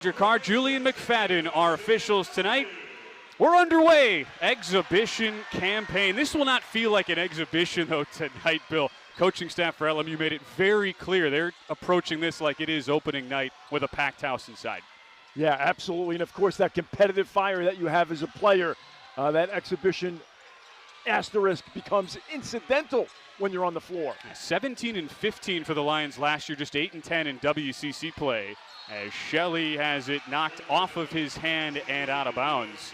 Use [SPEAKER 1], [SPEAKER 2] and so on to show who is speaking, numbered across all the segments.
[SPEAKER 1] Your car, Julian McFadden, our officials tonight. We're underway. Exhibition campaign. This will not feel like an exhibition, though, tonight, Bill. Coaching staff for LMU made it very clear they're approaching this like it is opening night with a packed house inside.
[SPEAKER 2] Yeah, absolutely. And, of course, that competitive fire that you have as a player, that exhibition asterisk becomes incidental when you're on the floor.
[SPEAKER 1] 17-15 for the Lions last year, just 8-10 in WCC play, as Shelley has it knocked off of his hand and out of bounds.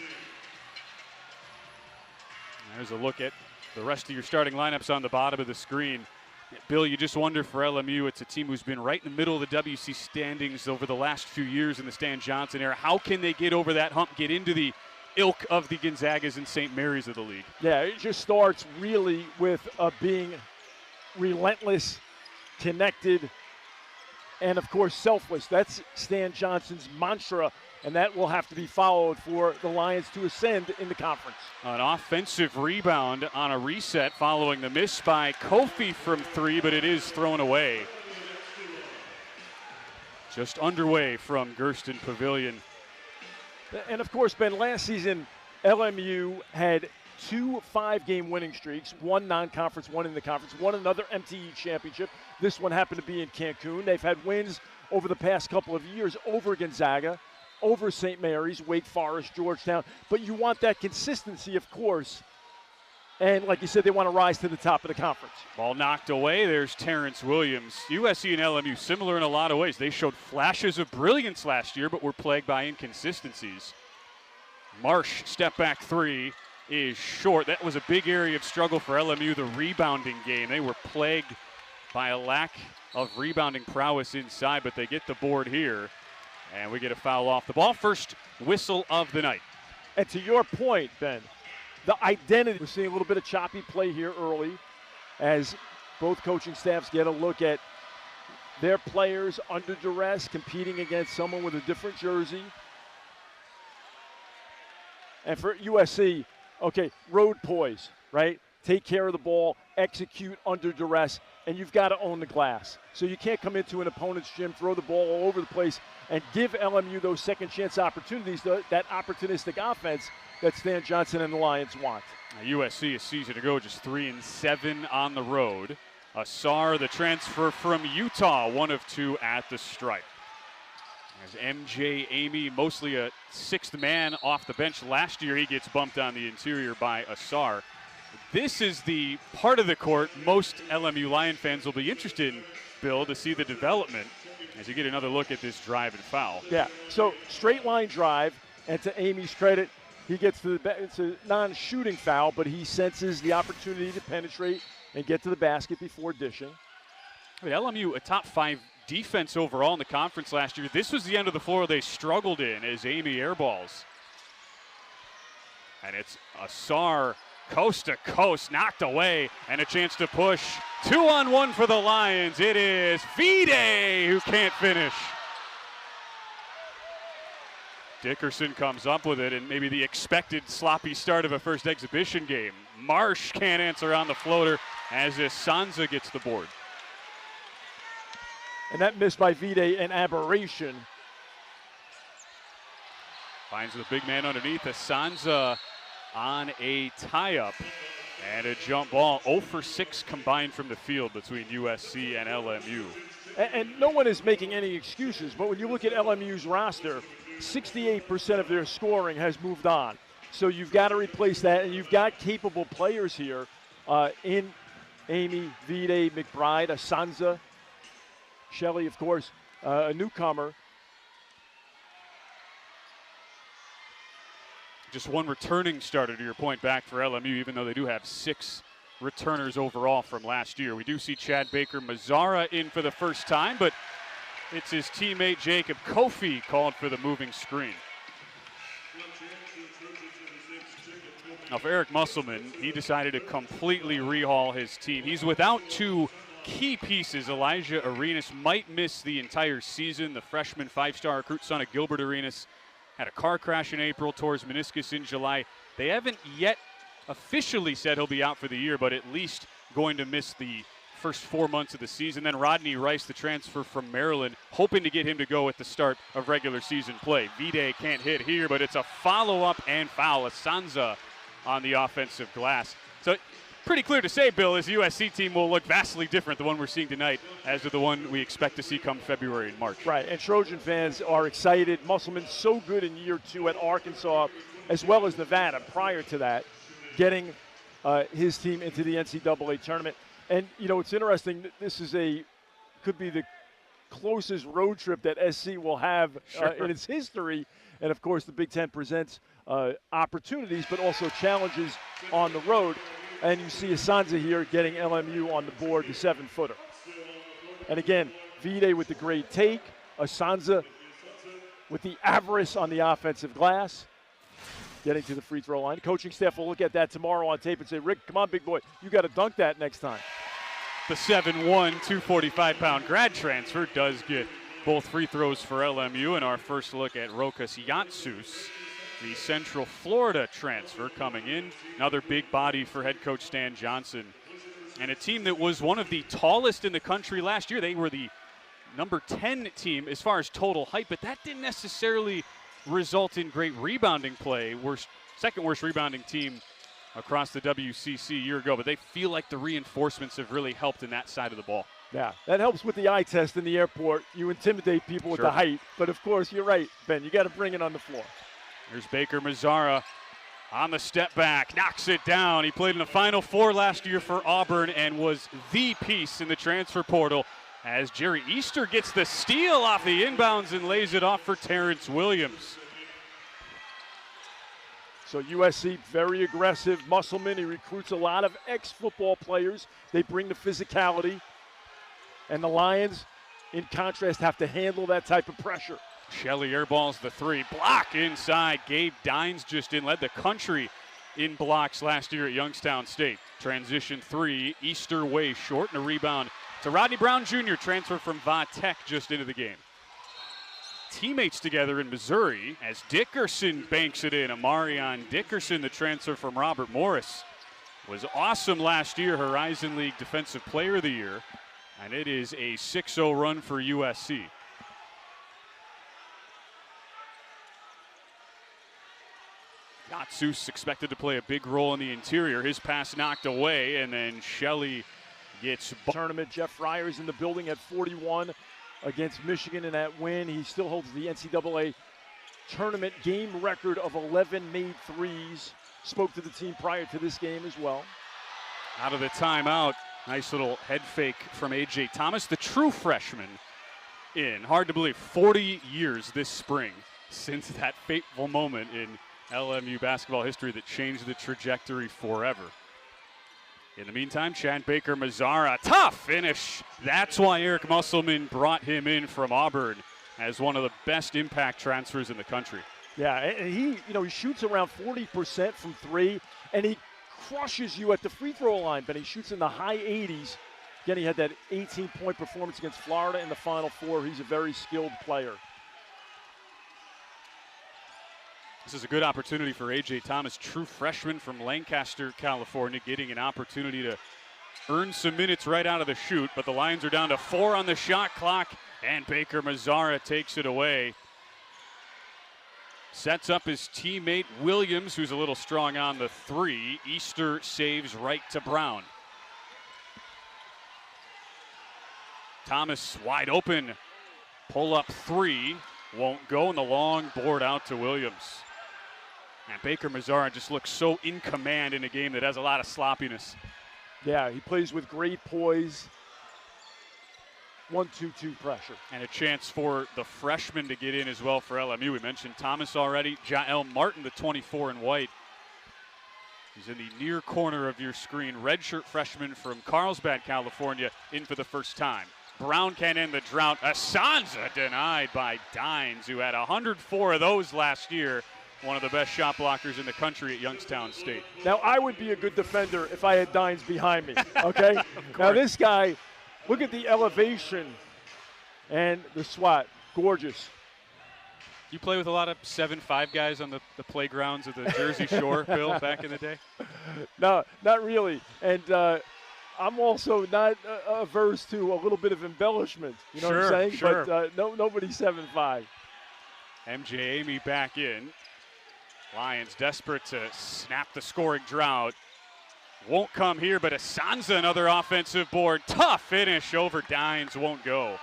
[SPEAKER 1] There's a look at the rest of your starting lineups on the bottom of the screen. Bill, you just wonder for LMU, it's a team who's been right in the middle of the WC standings over the last few years in the Stan Johnson era. How can they get over that hump, get into the ilk of the Gonzagas and St. Mary's of the league?
[SPEAKER 2] Yeah, it just starts really with being relentless, connected, and, of course, selfless. That's Stan Johnson's mantra, and that will have to be followed for the Lions to ascend in the conference.
[SPEAKER 1] An offensive rebound on a reset following the miss by Kofi from three, but it is thrown away. Just underway from Gersten Pavilion.
[SPEAKER 2] And, of course, Ben, last season, LMU had 2 5-game winning streaks, one non-conference, one in the conference, won another MTE championship. This one happened to be in Cancun. They've had wins over the past couple of years over Gonzaga, over St. Mary's, Wake Forest, Georgetown. But you want that consistency, of course. And like you said, they want to rise to the top of the conference.
[SPEAKER 1] Ball knocked away. There's Terrence Williams. USC and LMU similar in a lot of ways. They showed flashes of brilliance last year, but were plagued by inconsistencies. Marsh, step back three, is short. That was a big area of struggle for LMU, the rebounding game. They were plagued by a lack of rebounding prowess inside, but they get the board here, and we get a foul off the ball. First whistle of the night.
[SPEAKER 2] And to your point, Ben, the identity, we're seeing a little bit of choppy play here early as both coaching staffs get a look at their players under duress, competing against someone with a different jersey. And for USC, okay, road poise, right? Take care of the ball, execute under duress, and you've got to own the glass. So you can't come into an opponent's gym, throw the ball all over the place, and give LMU those second chance opportunities, that opportunistic offense that Stan Johnson and the Lions want.
[SPEAKER 1] USC a season ago, just 3-7 on the road. Asar, the transfer from Utah, 1 of 2 at the stripe. As MJ Amy, mostly a sixth man off the bench last year, he gets bumped on the interior by Asar. This is the part of the court most LMU Lion fans will be interested in, Bill, to see the development as you get another look at this drive and foul.
[SPEAKER 2] Yeah, so straight line drive, and to Amy's credit, he gets to it's a non-shooting foul, but he senses the opportunity to penetrate and get to the basket before dishing.
[SPEAKER 1] I mean, LMU, a top 5 defense overall in the conference last year. This was the end of the floor they struggled in as Amy airballs. And it's Asar, coast to coast, knocked away, and a chance to push. 2-on-1 for the Lions. It is Vide who can't finish. Dickerson comes up with it, and maybe the expected sloppy start of a first exhibition game. Marsh can't answer on the floater as Sansa gets the board.
[SPEAKER 2] And that miss by Vide, an aberration.
[SPEAKER 1] Finds the big man underneath. Sansa on a tie-up and a jump ball. 0 for 6 combined from the field between USC and LMU.
[SPEAKER 2] And no one is making any excuses, but when you look at LMU's roster, 68% of their scoring has moved on. So you've got to replace that, and you've got capable players here in Amy, Vide, McBride, Asanza, Shelley, of course, a newcomer.
[SPEAKER 1] Just one returning starter, to your point, back for LMU, even though they do have 6 returners overall from last year. We do see Chad Baker-Mazzara in for the first time, but it's his teammate Jacob Kofi called for the moving screen. Now for Eric Musselman, he decided to completely rehaul his team. He's without 2 key pieces. Elijah Arenas might miss the entire season. The freshman 5-star recruit, son of Gilbert Arenas, had a car crash in April, tore his meniscus in July. They haven't yet officially said he'll be out for the year, but at least going to miss the first 4 months of the season. Then Rodney Rice, the transfer from Maryland, hoping to get him to go at the start of regular season play. Vide can't hit here, but it's a follow-up and foul. Asanza on the offensive glass. So pretty clear to say, Bill, this USC team will look vastly different, the one we're seeing tonight, as to the one we expect to see come February and March.
[SPEAKER 2] Right, and Trojan fans are excited. Musselman's so good in year 2 at Arkansas, as well as Nevada prior to that, getting his team into the NCAA tournament. And, you know, it's interesting, this is could be the closest road trip that SC will have in its history. And, of course, the Big Ten presents opportunities, but also challenges on the road. And you see Asanza here getting LMU on the board, the 7-footer. And again, Vide with the great take, Asanza with the avarice on the offensive glass, getting to the free throw line. Coaching staff will look at that tomorrow on tape and say, Rick, come on, big boy, you got to dunk that next time.
[SPEAKER 1] The 7'1", 245-pound grad transfer does get both free throws for LMU. And our first look at Rokas Yatsus, the Central Florida transfer coming in. Another big body for head coach Stan Johnson. And a team that was one of the tallest in the country last year. They were the number 10 team as far as total height, but that didn't necessarily result in great rebounding play. Second worst rebounding team across the WCC a year ago, but they feel like the reinforcements have really helped in that side of the ball.
[SPEAKER 2] Yeah, that helps with the eye test in the airport. You intimidate people with the height, but of course, you're right, Ben, you got to bring it on the floor.
[SPEAKER 1] Here's Baker Mazzara on the step back, knocks it down. He played in the Final Four last year for Auburn and was the piece in the transfer portal as Jerry Easter gets the steal off the inbounds and lays it off for Terrence Williams.
[SPEAKER 2] So USC, very aggressive. Musselman, he recruits a lot of ex-football players. They bring the physicality. And the Lions, in contrast, have to handle that type of pressure.
[SPEAKER 1] Shelley airballs the 3. Block inside. Gabe Dines just led the country in blocks last year at Youngstown State. Transition 3. Easter way short, and a rebound to Rodney Brown Jr., transfer from Va Tech, just into the game. Teammates together in Missouri as Dickerson banks it in. Amarion Dickerson, the transfer from Robert Morris, was awesome last year, Horizon League Defensive Player of the Year, and it is a 6-0 run for USC. Yatsus expected to play a big role in the interior. His pass knocked away, and then Shelley gets
[SPEAKER 2] tournament. Jeff Ryer's in the building at 41 against Michigan in that win. He still holds the NCAA tournament game record of 11 made threes. Spoke to the team prior to this game as well.
[SPEAKER 1] Out of the timeout, nice little head fake from A.J. Thomas, the true freshman in. Hard to believe, 40 years this spring since that fateful moment in LMU basketball history that changed the trajectory forever. In the meantime, Chad Baker Mazzara, tough finish. That's why Eric Musselman brought him in from Auburn as one of the best impact transfers in the country.
[SPEAKER 2] Yeah, and he shoots around 40% from 3, and he crushes you at the free throw line, but he shoots in the high 80s. Again, he had that 18-point performance against Florida in the Final Four. He's a very skilled player.
[SPEAKER 1] This is a good opportunity for A.J. Thomas, true freshman from Lancaster, California, getting an opportunity to earn some minutes right out of the chute. But the Lions are down to 4 on the shot clock, and Baker Mazzara takes it away. Sets up his teammate Williams, who's a little strong on the 3. Easter saves right to Brown. Thomas wide open. Pull up 3. Won't go, and the long board out to Williams. And Baker Mazzara just looks so in command in a game that has a lot of sloppiness.
[SPEAKER 2] Yeah, he plays with great poise. 1-2-2 pressure.
[SPEAKER 1] And a chance for the freshman to get in as well for LMU. We mentioned Thomas already. Jael Martin, the 24 in white. He's in the near corner of your screen. Redshirt freshman from Carlsbad, California, in for the first time. Brown can end the drought. Asanza denied by Dines, who had 104 of those last year. One of the best shot blockers in the country at Youngstown State.
[SPEAKER 2] Now, I would be a good defender if I had Dines behind me, okay? Now, this guy, look at the elevation and the swat. Gorgeous.
[SPEAKER 1] You play with a lot of 7'5" guys on the playgrounds of the Jersey Shore, Bill, back in the day?
[SPEAKER 2] No, not really. And I'm also not averse to a little bit of embellishment. You know what I'm saying?
[SPEAKER 1] Sure.
[SPEAKER 2] But nobody 7-5.
[SPEAKER 1] MJ Amy back in. Lions desperate to snap the scoring drought. Won't come here, but Asanza, another offensive board. Tough finish over Dines, won't go.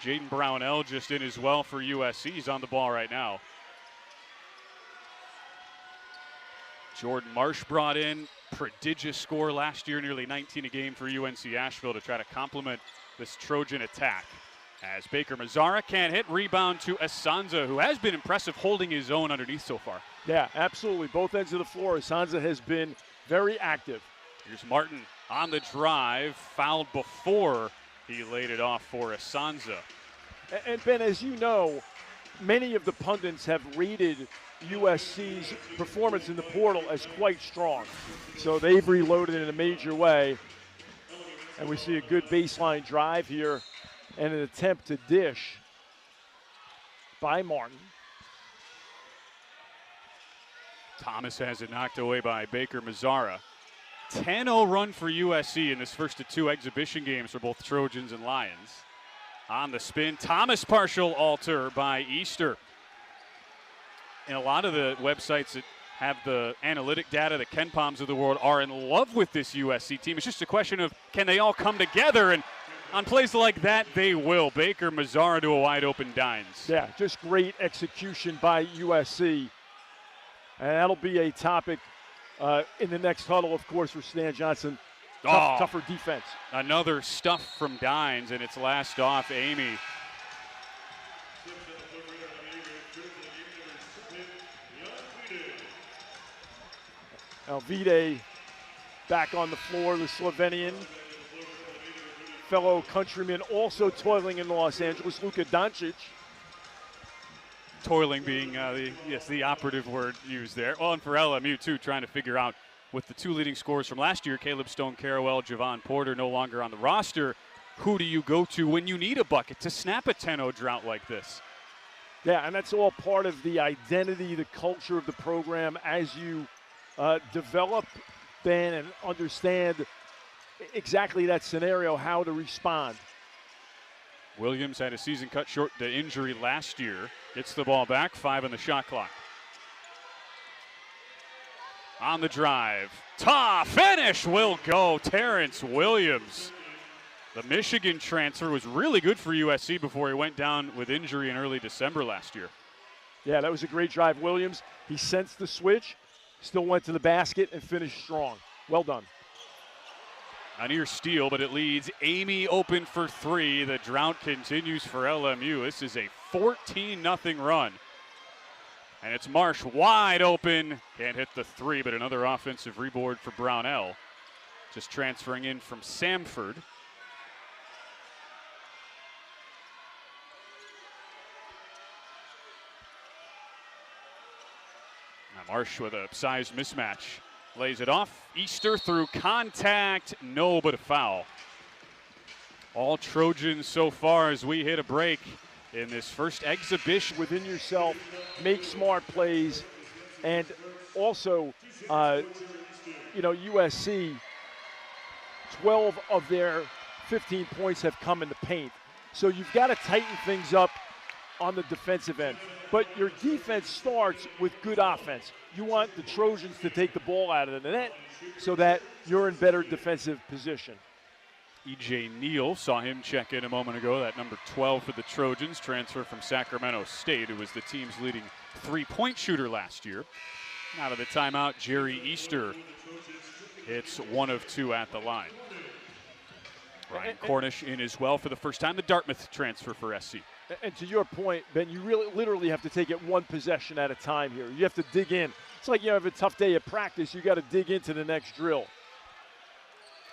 [SPEAKER 1] Jaden Brownell just in as well for USC. He's on the ball right now. Jordan Marsh brought in. Prodigious score last year, nearly 19 a game for UNC Asheville to try to complement this Trojan attack. As Baker Mazzara can't hit, rebound to Asanza, who has been impressive holding his own underneath so far.
[SPEAKER 2] Yeah, absolutely. Both ends of the floor. Asanza has been very active.
[SPEAKER 1] Here's Martin on the drive, fouled before he laid it off for Asanza.
[SPEAKER 2] And Ben, as you know, many of the pundits have rated USC's performance in the portal as quite strong. So they've reloaded in a major way. And we see a good baseline drive here and an attempt to dish by Martin.
[SPEAKER 1] Thomas has it knocked away by Baker Mazzara. 10-0 run for USC in this first of two exhibition games for both Trojans and Lions. On the spin, Thomas partial alter by Easter. And a lot of the websites that have the analytic data, the KenPoms of the world, are in love with this USC team. It's just a question of, can they all come together? And on plays like that, they will. Baker Mazzara to a wide open Dines.
[SPEAKER 2] Yeah, just great execution by USC. And that'll be a topic in the next huddle, of course, for Stan Johnson. Tougher defense.
[SPEAKER 1] Another stuff from Dines, and it's last off Amy.
[SPEAKER 2] Alvide back on the floor, the Slovenian. Fellow countryman also toiling in Los Angeles, Luka Doncic.
[SPEAKER 1] Toiling being the operative word used there. Oh, and for LMU, too, trying to figure out with the two leading scorers from last year, Caleb Stone-Carrawell, Javon Porter, no longer on the roster, who do you go to when you need a bucket to snap a 10-0 drought like this?
[SPEAKER 2] Yeah, and that's all part of the identity, the culture of the program as you develop, Ben, and understand exactly that scenario, how to respond.
[SPEAKER 1] Williams had a season cut short to injury last year. Gets the ball back, 5 on the shot clock. On the drive. Finish will go. Terrence Williams. The Michigan transfer was really good for USC before he went down with injury in early December last year.
[SPEAKER 2] Yeah, that was a great drive. Williams, he sensed the switch, still went to the basket and finished strong. Well done.
[SPEAKER 1] A near steal, but it leads Amy open for three. The drought continues for LMU. This is a 14-0 run. And it's Marsh wide open. Can't hit the three, but another offensive rebound for Brownell. Just transferring in from Samford. Now Marsh with a size mismatch. Lays it off. Easter through contact. No, but a foul. All Trojans so far as we hit a break in this first exhibition.
[SPEAKER 2] Within yourself, make smart plays, and also, USC, 12 of their 15 points have come in the paint. So you've got to tighten things up on the defensive end. But your defense starts with good offense. You want the Trojans to take the ball out of the net so that you're in better defensive position.
[SPEAKER 1] E.J. Neal, saw him check in a moment ago, that number 12 for the Trojans, transfer from Sacramento State, who was the team's leading three-point shooter last year. Out of the timeout, Jerry Easter hits 1 of 2 at the line. Ryan Cornish in as well for the first time, the Dartmouth transfer for SC.
[SPEAKER 2] And to your point, Ben, you really literally have to take it one possession at a time here. You have to dig in. It's like you have a tough day at practice. You got to dig into the next drill.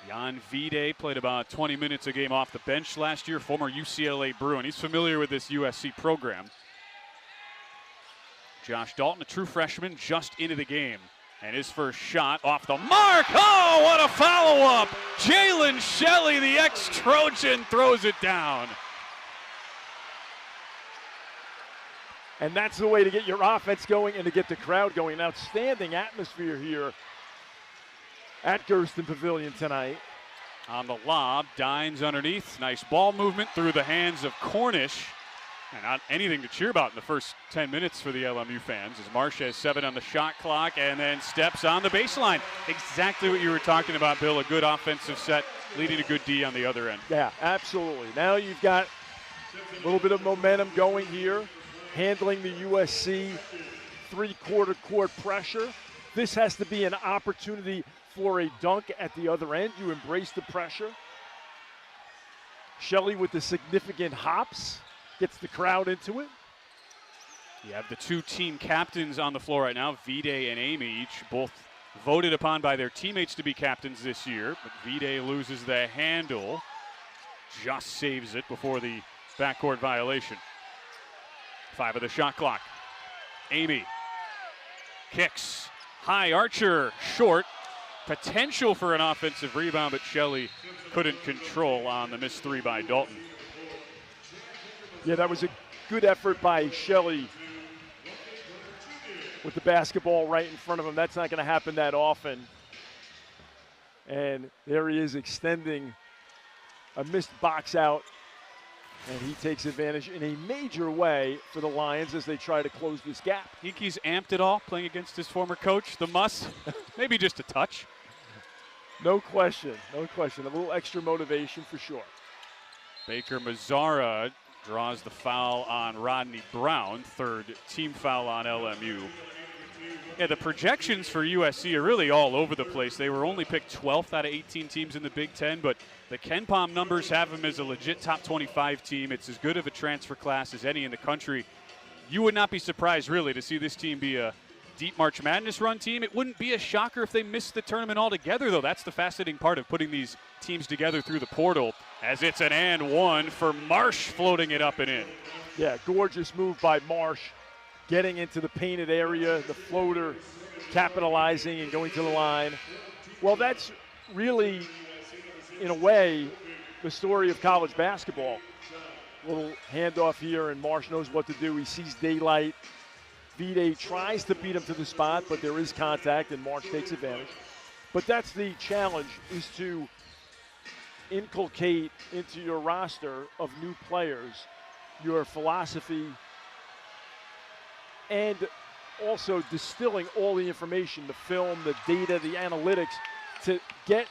[SPEAKER 1] Jan Vide played about 20 minutes a game off the bench last year, former UCLA Bruin. He's familiar with this USC program. Josh Dalton, a true freshman, just into the game. And his first shot off the mark. Oh, what a follow-up. Jalen Shelley, the ex-Trojan, throws it down.
[SPEAKER 2] And that's the way to get your offense going and to get the crowd going. An outstanding atmosphere here at Gersten Pavilion tonight.
[SPEAKER 1] On the lob, Dines underneath. Nice ball movement through the hands of Cornish. And not anything to cheer about in the first 10 minutes for the LMU fans, as Marsh has 7 on the shot clock and then steps on the baseline. Exactly what you were talking about, Bill. A good offensive set leading to good D on the other end.
[SPEAKER 2] Yeah, absolutely. Now you've got a little bit of momentum going here, handling the USC three-quarter court pressure. This has to be an opportunity for a dunk at the other end. You embrace the pressure. Shelley with the significant hops gets the crowd into it.
[SPEAKER 1] You have the 2 team captains on the floor right now, Vide and Amy, each both voted upon by their teammates to be captains this year. But Vide loses the handle, just saves it before the backcourt violation. 5 of the shot clock. Amy kicks. High Archer, short. Potential for an offensive rebound, but Shelley couldn't control on the missed 3 by Dalton.
[SPEAKER 2] Yeah, that was a good effort by Shelley with the basketball right in front of him. That's not going to happen that often. And there he is extending a missed box out, and he takes advantage in a major way for the Lions as they try to close this gap.
[SPEAKER 1] Think he's amped it all playing against his former coach, the Muss? Maybe just a touch.
[SPEAKER 2] No question, no question. A little extra motivation for sure.
[SPEAKER 1] Baker Mazzara draws the foul on Rodney Brown, 3rd team foul on LMU. Yeah, the projections for USC are really all over the place. They were only picked 12th out of 18 teams in the Big Ten, but the KenPom numbers have them as a legit top 25 team. It's as good of a transfer class as any in the country. You would not be surprised, really, to see this team be a deep March Madness run team. It wouldn't be a shocker if they missed the tournament altogether, though. That's the fascinating part of putting these teams together through the portal, as it's an and one for Marsh, floating it up and in.
[SPEAKER 2] Yeah, gorgeous move by Marsh, getting into the painted area, the floater, capitalizing and going to the line. Well, that's really, in a way, the story of college basketball. Little handoff here, and Marsh knows what to do. He sees daylight. Vide tries to beat him to the spot, but there is contact, and Marsh takes advantage. But that's the challenge, is to inculcate into your roster of new players your philosophy and also distilling all the information, the film, the data, the analytics, to get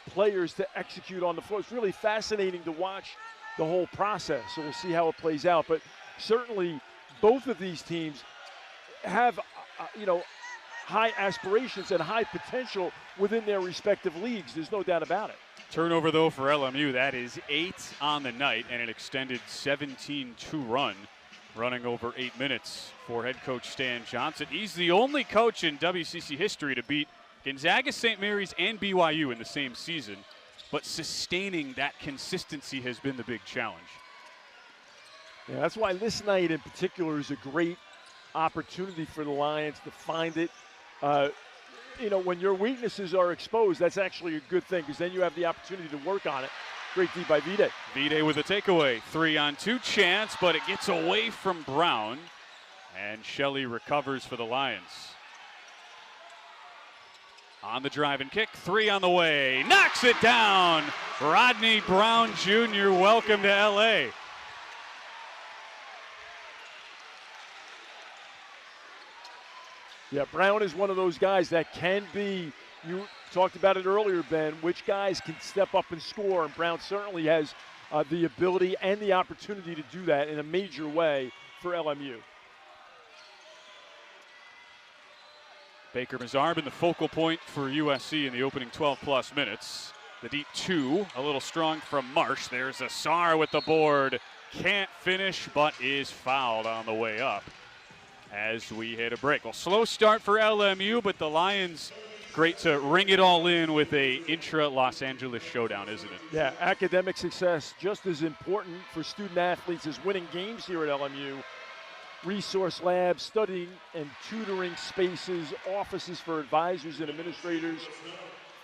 [SPEAKER 2] players to execute on the floor. It's really fascinating to watch the whole process, so we'll see how it plays out. But certainly both of these teams have, high aspirations and high potential within their respective leagues. There's no doubt about it.
[SPEAKER 1] Turnover, though, for LMU. That is 8 on the night, and an extended 17-2 run, running over 8 minutes for head coach Stan Johnson. He's the only coach in WCC history to beat Gonzaga, St. Mary's, and BYU in the same season, but sustaining that consistency has been the big challenge.
[SPEAKER 2] Yeah, that's why this night in particular is a great opportunity for the Lions to find it. When your weaknesses are exposed, that's actually a good thing, because then you have the opportunity to work on it. Great D by Vide.
[SPEAKER 1] Vide with a takeaway. 3-on-2 chance, but it gets away from Brown. And Shelley recovers for the Lions. On the drive and kick, 3 on the way. Knocks it down. Rodney Brown Jr., welcome to L.A.
[SPEAKER 2] Yeah, Brown is one of those guys that can be, you talked about it earlier, Ben, which guys can step up and score, and Brown certainly has the ability and the opportunity to do that in a major way for LMU.
[SPEAKER 1] Baker Mazzara been the focal point for USC in the opening 12-plus minutes. The deep 2, a little strong from Marsh. There's Assar with the board. Can't finish, but is fouled on the way up as we hit a break. Well, slow start for LMU, but the Lions, great to ring it all in with a intra-Los Angeles showdown, isn't it?
[SPEAKER 2] Yeah, academic success just as important for student athletes as winning games here at LMU. Resource labs, studying and tutoring spaces, offices for advisors and administrators,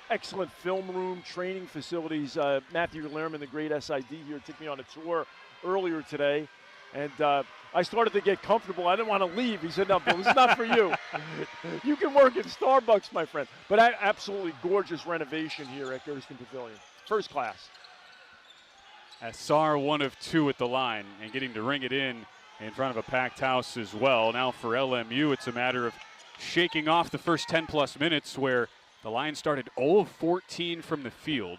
[SPEAKER 2] excellent film room, training facilities. Matthew Lerman, the great SID here, took me on a tour earlier today. And I started to get comfortable. I didn't want to leave. He said, no, Bill, this is not for you. You can work at Starbucks, my friend. But absolutely gorgeous renovation here at Gersten Pavilion. First class.
[SPEAKER 1] Assar 1 of 2 at the line and getting to ring it in front of a packed house as well. Now for LMU, it's a matter of shaking off the first 10-plus minutes where the Lions started 0 of 14 from the field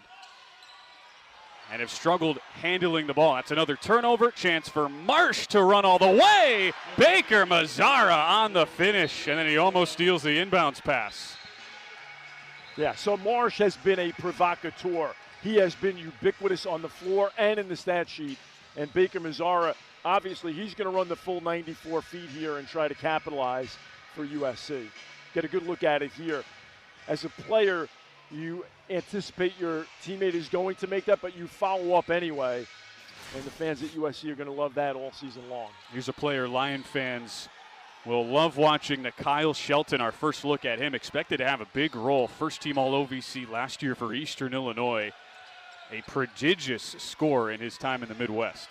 [SPEAKER 1] and have struggled handling the ball. That's another turnover. Chance for Marsh to run all the way. Baker Mazzara on the finish, and then he almost steals the inbounds pass.
[SPEAKER 2] Yeah, so Marsh has been a provocateur. He has been ubiquitous on the floor and in the stat sheet. And Baker Mazzara, obviously, he's going to run the full 94 feet here and try to capitalize for USC. Get a good look at it here. As a player, you anticipate your teammate is going to make that, but you follow up anyway. And the fans at USC are going to love that all season long.
[SPEAKER 1] Here's a player Lion fans will love watching, Kyle Shelton. Our first look at him, expected to have a big role. First team All-OVC last year for Eastern Illinois. A prodigious scorer in his time in the Midwest.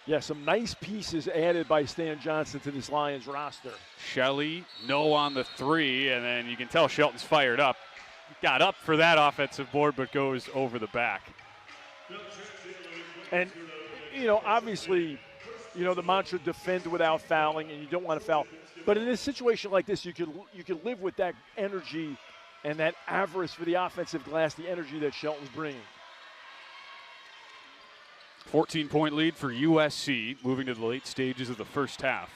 [SPEAKER 2] Yeah, some nice pieces added by Stan Johnson to this Lions roster.
[SPEAKER 1] Shelley, no on the 3, and then you can tell Shelton's fired up. Got up for that offensive board, but goes over the back.
[SPEAKER 2] And, obviously, the mantra, defend without fouling, and you don't want to foul. But in a situation like this, you could live with that energy and that avarice for the offensive glass, the energy that Shelton's bringing.
[SPEAKER 1] 14-point lead for USC, moving to the late stages of the first half.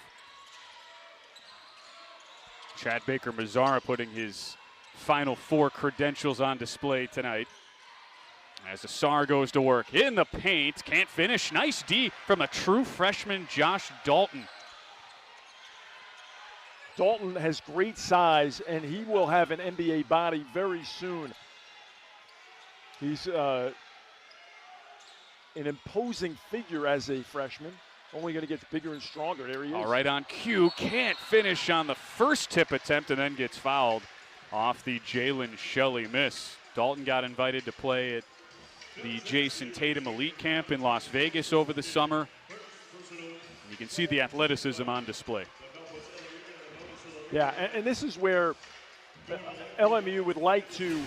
[SPEAKER 1] Chad Baker Mazzara putting his Final Four credentials on display tonight. As Assar goes to work in the paint, can't finish. Nice D from a true freshman, Josh Dalton.
[SPEAKER 2] Dalton has great size, and he will have an NBA body very soon. He's an imposing figure as a freshman. Only going to get bigger and stronger. There he is.
[SPEAKER 1] All right, on cue. Can't finish on the first tip attempt and then gets fouled off the Jalen Shelley miss. Dalton got invited to play at the Jason Tatum Elite Camp in Las Vegas over the summer. You can see the athleticism on display.
[SPEAKER 2] Yeah, and this is where LMU would like to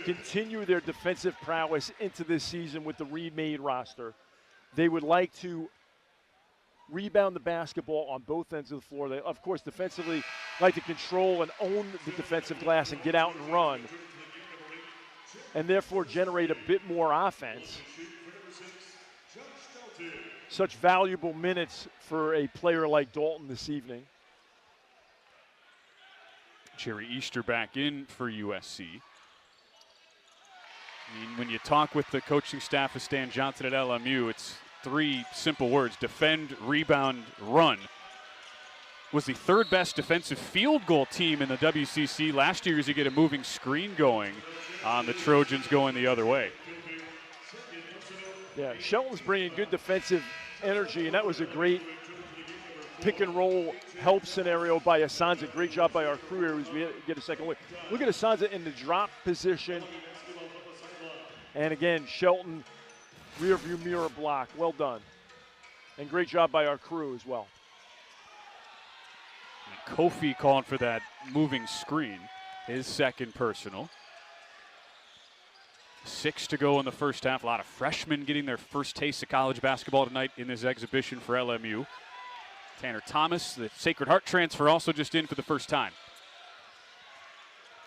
[SPEAKER 2] continue their defensive prowess into this season with the remade roster. They would like to rebound the basketball on both ends of the floor. They, of course, defensively like to control and own the defensive glass and get out and run, and therefore generate a bit more offense. Such valuable minutes for a player like Dalton this evening.
[SPEAKER 1] Jerry Easter back in for USC. I mean, when you talk with the coaching staff of Stan Johnson at LMU, it's 3 simple words: defend, rebound, run. Was the 3rd best defensive field goal team in the WCC last year as you get a moving screen going on the Trojans going the other way.
[SPEAKER 2] Yeah, Shelton's bringing good defensive energy, and that was a great pick and roll help scenario by Asanza. Great job by our crew here as we get a second look. Look at Asanza in the drop position. And again, Shelton, rear view mirror block. Well done. And great job by our crew as well.
[SPEAKER 1] And Kofi called for that moving screen, his second personal. 6 to go in the first half. A lot of freshmen getting their first taste of college basketball tonight in this exhibition for LMU. Tanner Thomas, the Sacred Heart transfer, also just in for the first time.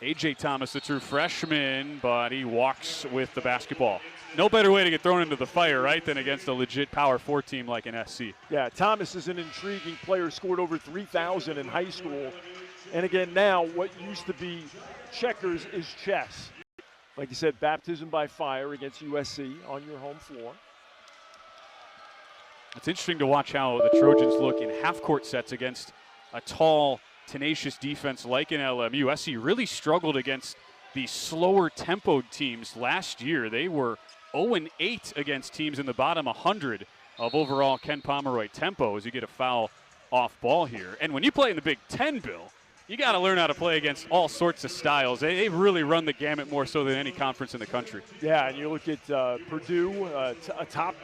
[SPEAKER 1] A.J. Thomas, the true freshman, but he walks with the basketball. No better way to get thrown into the fire, right, than against a legit Power 4 team like an SC.
[SPEAKER 2] Yeah, Thomas is an intriguing player, scored over 3,000 in high school. And again, now what used to be checkers is chess. Like you said, baptism by fire against USC on your home floor.
[SPEAKER 1] It's interesting to watch how the Trojans look in half-court sets against a tall, tenacious defense like in LMU. SC really struggled against the slower tempoed teams last year. They were 0-8 against teams in the bottom 100 of overall Ken Pomeroy tempo as you get a foul off ball here. And when you play in the Big Ten, Bill, you got to learn how to play against all sorts of styles. They really run the gamut more so than any conference in the country.
[SPEAKER 2] Yeah, and you look at Purdue atop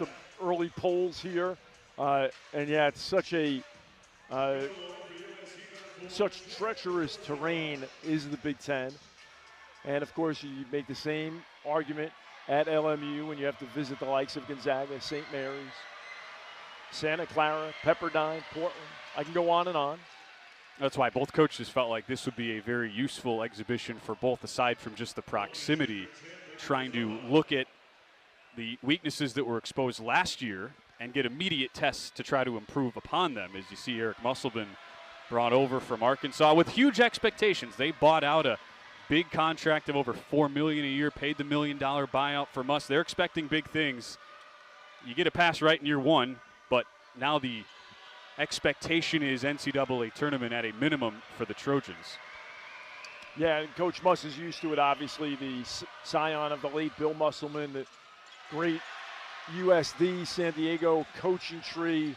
[SPEAKER 2] early polls here. And yeah, it's such a such treacherous terrain is the Big Ten. And of course, you make the same argument at LMU when you have to visit the likes of Gonzaga, St. Mary's, Santa Clara, Pepperdine, Portland. I can go on and on.
[SPEAKER 1] That's why both coaches felt like this would be a very useful exhibition for both, aside from just the proximity, trying to look at the weaknesses that were exposed last year and get immediate tests to try to improve upon them. As you see, Eric Musselman brought over from Arkansas with huge expectations. They bought out a big contract of over $4 million a year, paid the $1 million buyout from us. They're expecting big things. You get a pass right in year one, but now the expectation is NCAA tournament at a minimum for the Trojans.
[SPEAKER 2] Yeah, and Coach Muss is used to it, obviously, the scion of the late Bill Musselman, the great USD San Diego coaching tree.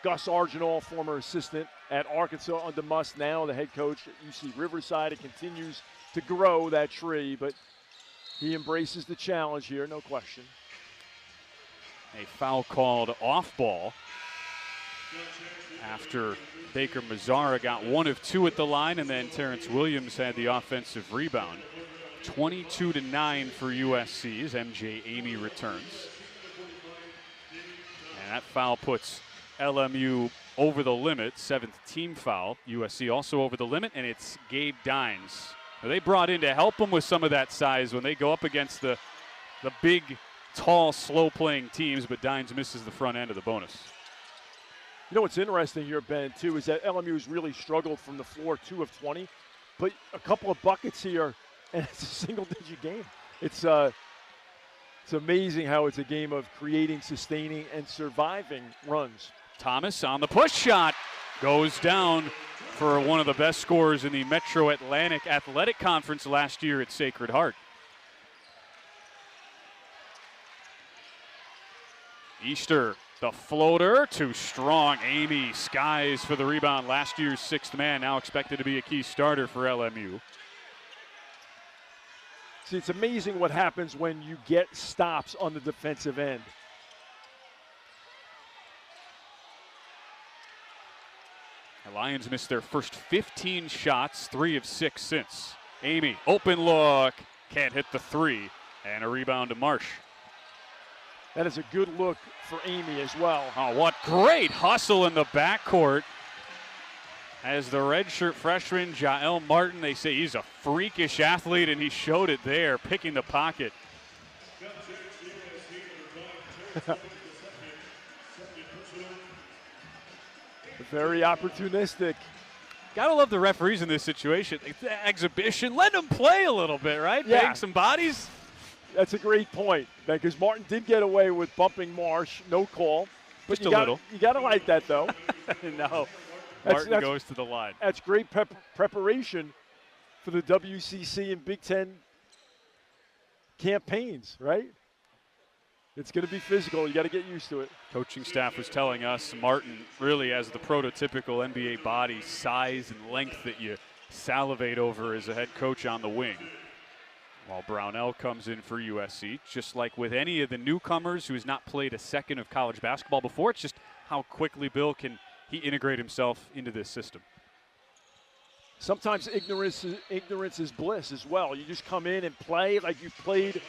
[SPEAKER 2] Gus Argenal, former assistant at Arkansas under Muss, now the head coach at UC Riverside. It continues to grow that tree, but he embraces the challenge here, no question.
[SPEAKER 1] A foul called off ball after Baker Mazzara got 1 of 2 at the line, and then Terrence Williams had the offensive rebound. 22-9 for USC as MJ Amy returns. And that foul puts LMU over the limit, 7th team foul. USC also over the limit, and it's Gabe Dines. Now, they brought in to help them with some of that size when they go up against the big, tall, slow-playing teams, but Dines misses the front end of the bonus.
[SPEAKER 2] You know what's interesting here, Ben, too, is that LMU's really struggled from the floor, 2 of 20, but a couple of buckets here, and it's a single-digit game. It's amazing how it's a game of creating, sustaining, and surviving runs.
[SPEAKER 1] Thomas on the push shot goes down for one of the best scorers in the Metro Atlantic Athletic Conference last year at Sacred Heart. Easter, the floater, too strong. Amy skies for the rebound. Last year's 6th man, now expected to be a key starter for LMU.
[SPEAKER 2] See, it's amazing what happens when you get stops on the defensive end.
[SPEAKER 1] The Lions missed their first 15 shots, 3 of 6 since. Amy, open look, can't hit the 3, and a rebound to Marsh.
[SPEAKER 2] That is a good look for Amy as well.
[SPEAKER 1] Oh, what great hustle in the backcourt. As the redshirt freshman, Jael Martin, they say he's a freakish athlete, and he showed it there, picking the pocket.
[SPEAKER 2] Very opportunistic.
[SPEAKER 1] Gotta love the referees in this situation. Exhibition, let them play a little bit, right?
[SPEAKER 2] Yeah.
[SPEAKER 1] Bang some bodies.
[SPEAKER 2] That's a great point, because Martin did get away with bumping Marsh, no call. But
[SPEAKER 1] Just a little.
[SPEAKER 2] You got to like that, though.
[SPEAKER 1] No, Martin goes to the line.
[SPEAKER 2] That's great preparation for the WCC and Big Ten campaigns, right? It's going to be physical. You got to get used to it.
[SPEAKER 1] Coaching staff was telling us Martin really has the prototypical NBA body, size and length that you salivate over as a head coach on the wing. While Brownell comes in for USC, just like with any of the newcomers who has not played a second of college basketball before, it's just how quickly Bill can he integrate himself into this system.
[SPEAKER 2] Sometimes ignorance is bliss as well. You just come in and play like you've played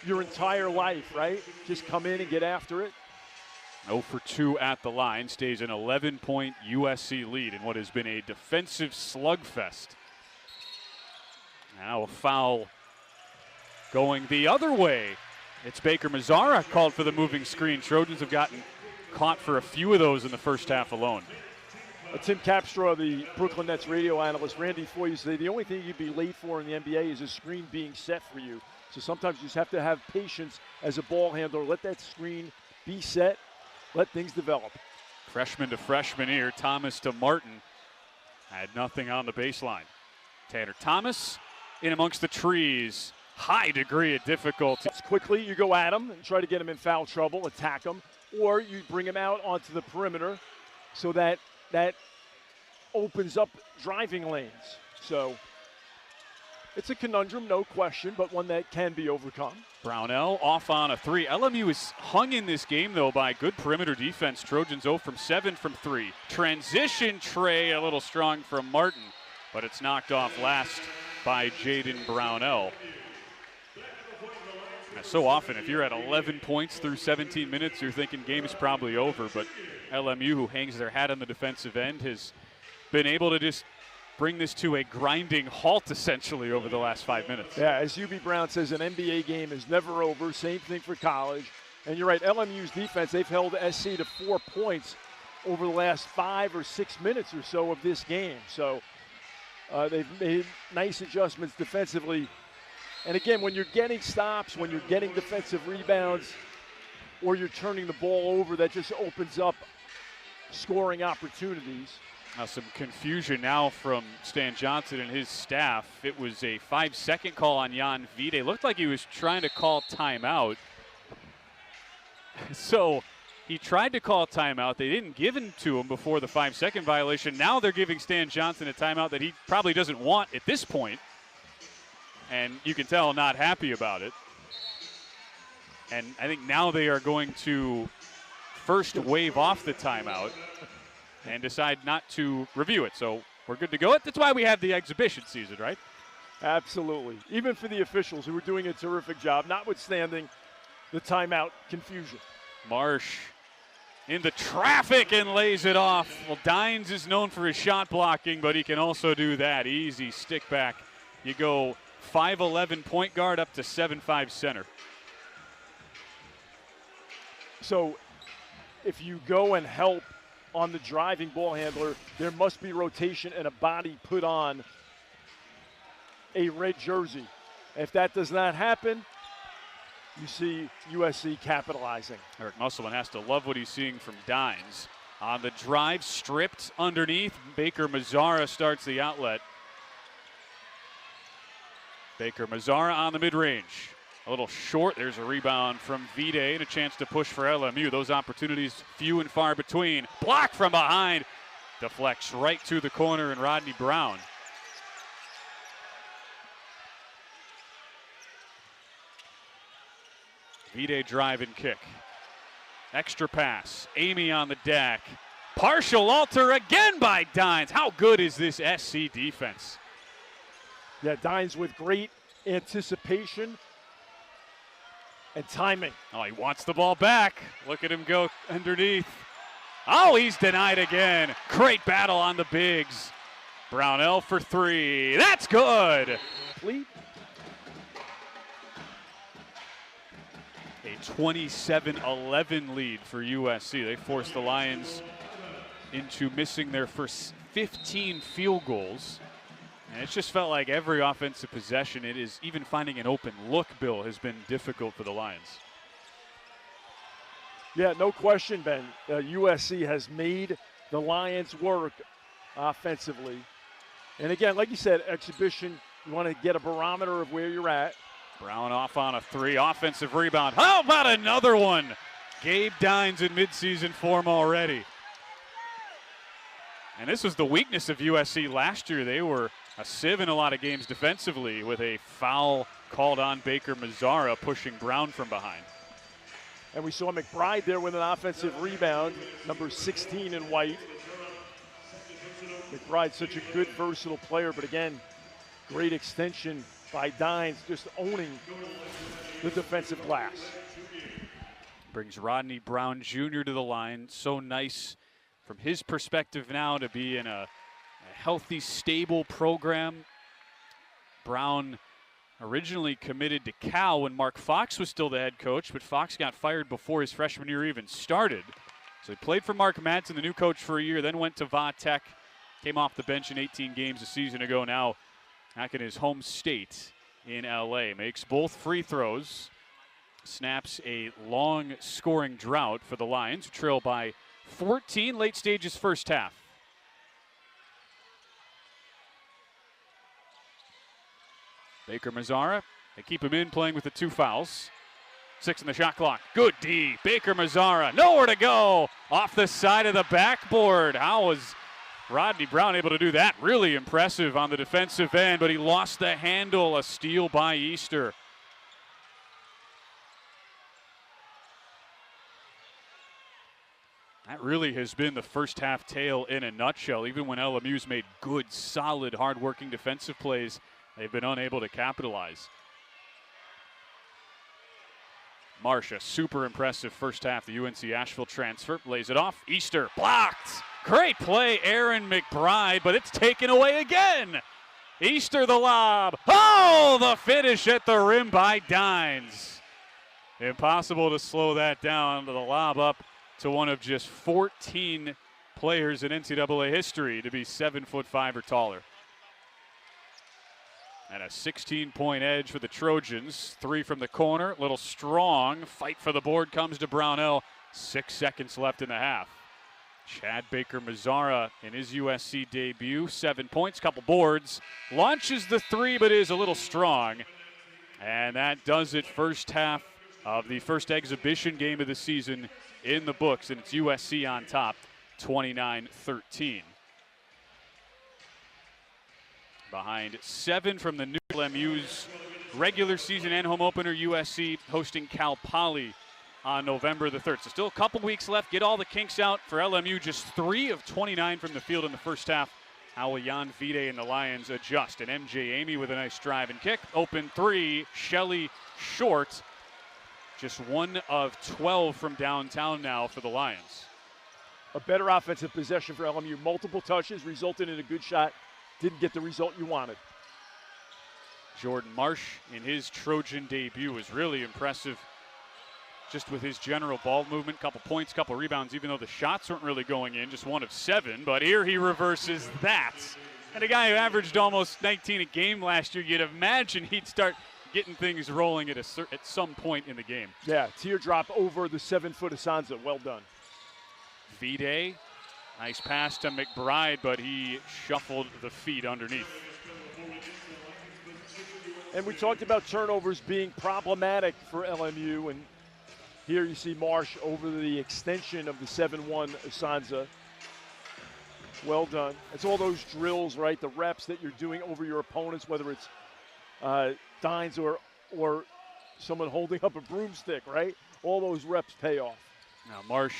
[SPEAKER 2] your entire life, right? Just come in and get after it.
[SPEAKER 1] 0 for 2 at the line, stays an 11-point USC lead in what has been a defensive slugfest. Now a foul going the other way. It's Baker Mazzara called for the moving screen. Trojans have gotten caught for a few of those in the first half alone.
[SPEAKER 2] Tim Capstraw, the Brooklyn Nets radio analyst, Randy Foy, you say the only thing you'd be late for in the NBA is a screen being set for you. So sometimes you just have to have patience as a ball handler. Let that screen be set. Let things develop.
[SPEAKER 1] Freshman to freshman here. Thomas to Martin. Had nothing on the baseline. Tanner Thomas in amongst the trees. High degree of difficulty.
[SPEAKER 2] Quickly, you go at him and try to get him in foul trouble, attack him, or you bring him out onto the perimeter so that opens up driving lanes. So It's a conundrum, no question, but one that can be overcome.
[SPEAKER 1] Brownell off on a 3. LMU is hung in this game, though, by good perimeter defense. Trojans 0 from 7 from 3. Transition tray a little strong from Martin, but it's knocked off last by Jaden Brownell. Now, so often, if you're at 11 points through 17 minutes, you're thinking game is probably over, but LMU, who hangs their hat on the defensive end, has been able to just bring this to a grinding halt, essentially, over the last 5 minutes.
[SPEAKER 2] Yeah, as UB Brown says, an NBA game is never over. Same thing for college. And you're right, LMU's defense, they've held SC to 4 points over the last 5 or 6 minutes or so of this game. So they've made nice adjustments defensively. And again, when you're getting stops, when you're getting defensive rebounds, or you're turning the ball over, that just opens up scoring opportunities.
[SPEAKER 1] Now some confusion now from Stan Johnson and his staff. It was a 5-second call on Jan Vide. Looked like he was trying to call timeout. So he tried to call timeout. They didn't give it to him before the 5-second violation. Now they're giving Stan Johnson a timeout that he probably doesn't want at this point. And you can tell not happy about it. And I think now they are going to first wave off the timeout and decide not to review it. So we're good to go. That's why we have the exhibition season, right?
[SPEAKER 2] Absolutely. Even for the officials who are doing a terrific job, notwithstanding the timeout confusion.
[SPEAKER 1] Marsh into traffic and lays it off. Well, Dines is known for his shot blocking, but he can also do that. Easy stick back. You go 5'11" point guard up to 7'5" center.
[SPEAKER 2] So if you go and help on the driving ball handler, there must be rotation and a body put on a red jersey. If that does not happen, you see USC capitalizing.
[SPEAKER 1] Eric Musselman has to love what he's seeing from Dines. On the drive, stripped underneath. Baker Mazzara starts the outlet. Baker Mazzara on the mid-range. A little short. There's a rebound from Vide and a chance to push for LMU. Those opportunities few and far between. Block from behind. Deflects right to the corner and Rodney Brown. Vide drive and kick. Extra pass. Amy on the deck. Partial alter again by Dines. How good is this SC defense?
[SPEAKER 2] Yeah, Dines with great anticipation and timing.
[SPEAKER 1] Oh, he wants the ball back. Look at him go underneath. Oh, he's denied again. Great battle on the bigs. Brownell for 3. That's good.
[SPEAKER 2] Complete.
[SPEAKER 1] A 27-11 lead for USC. They forced the Lions into missing their first 15 field goals. And it's just felt like every offensive possession, it is even finding an open look, Bill, has been difficult for the Lions.
[SPEAKER 2] Yeah, no question, Ben. USC has made the Lions work offensively. And again, like you said, exhibition, you want to get a barometer of where you're at.
[SPEAKER 1] Brown off on a 3, offensive rebound. How about another one? Gabe Dines in midseason form already. And this was the weakness of USC last year. They were a sieve in a lot of games defensively with a foul called on Baker Mazzara pushing Brown from behind.
[SPEAKER 2] And we saw McBride there with an offensive rebound, number 16 in white. McBride's such a good, versatile player, but again, great extension by Dines, just owning the defensive glass.
[SPEAKER 1] Brings Rodney Brown Jr. to the line. So nice from his perspective now to be in a healthy, stable program. Brown originally committed to Cal when Mark Fox was still the head coach, but Fox got fired before his freshman year even started. So he played for Mark Madsen, the new coach, for a year, then went to Va Tech, came off the bench in 18 games a season ago, now back in his home state in LA. Makes both free throws, snaps a long scoring drought for the Lions, who trail by 14 late stages first half. Baker Mazzara, they keep him in, playing with the 2 fouls. 6 in the shot clock. Good D. Baker Mazzara, nowhere to go. Off the side of the backboard. How was Rodney Brown able to do that. Really impressive on the defensive end, but he lost the handle. A steal by Easter. That really has been the first half tale in a nutshell. Even when LMU's made good, solid, hard-working defensive plays, they've been unable to capitalize. Marsh, a super impressive first half. The UNC Asheville transfer lays it off. Easter blocked. Great play, Aaron McBride, but it's taken away again. Easter the lob. Oh, the finish at the rim by Dines. Impossible to slow that down. The lob up to one of just 14 players in NCAA history to be 7'5" or taller. And a 16-point edge for the Trojans. 3 from the corner, a little strong. Fight for the board comes to Brownell. 6 seconds left in the half. Chad Baker-Mazzara in his USC debut. 7 points, couple boards. Launches the 3, but is a little strong. And that does it. First half of the first exhibition game of the season in the books, and it's USC on top, 29-13. Behind 7 from the new LMU's regular season and home opener, USC hosting Cal Poly on November the 3rd. So still a couple weeks left. Get all the kinks out for LMU. Just 3 of 29 from the field in the first half. How will Jan Vide and the Lions adjust? And MJ Amy with a nice drive and kick. Open 3, Shelley short. Just 1 of 12 from downtown now for the Lions.
[SPEAKER 2] A better offensive possession for LMU. Multiple touches resulted in a good shot. Didn't get the result you wanted.
[SPEAKER 1] Jordan Marsh in his Trojan debut was really impressive just with his general ball movement. Couple points, couple rebounds, even though the shots weren't really going in, just 1 of 7. But here he reverses that. And a guy who averaged almost 19 a game last year, you'd imagine he'd start getting things rolling at some point in the game.
[SPEAKER 2] Yeah, teardrop over the 7-foot Asanza. Well done.
[SPEAKER 1] Vide, nice pass to McBride, but he shuffled the feet underneath.
[SPEAKER 2] And we talked about turnovers being problematic for LMU, and here you see Marsh over the extension of the 7-1 Asanza. Well done. It's all those drills, right? The reps that you're doing over your opponents, whether it's Dines or someone holding up a broomstick, right? All those reps pay off.
[SPEAKER 1] Now Marsh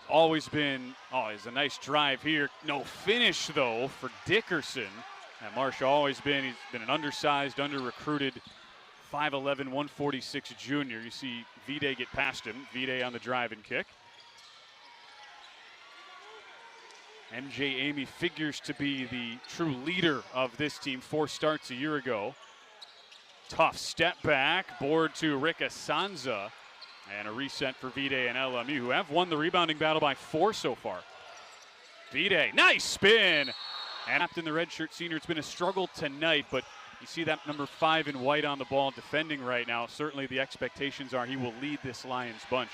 [SPEAKER 1] always been, it's a nice drive here. No finish though for Dickerson. And Marsh always been, he's been an undersized, under-recruited 5'11", 146 junior. You see Vide get past him. Vide on the drive and kick. MJ Amy figures to be the true leader of this team. 4 starts a year ago. Tough step back, board to Rick Asanza, and a reset for Vide and LMU, who have won the rebounding battle by 4 so far. Vide, nice spin, and up in the redshirt senior. It's been a struggle tonight, but you see that number 5 in white on the ball defending right now. Certainly the expectations are he will lead this Lions bunch.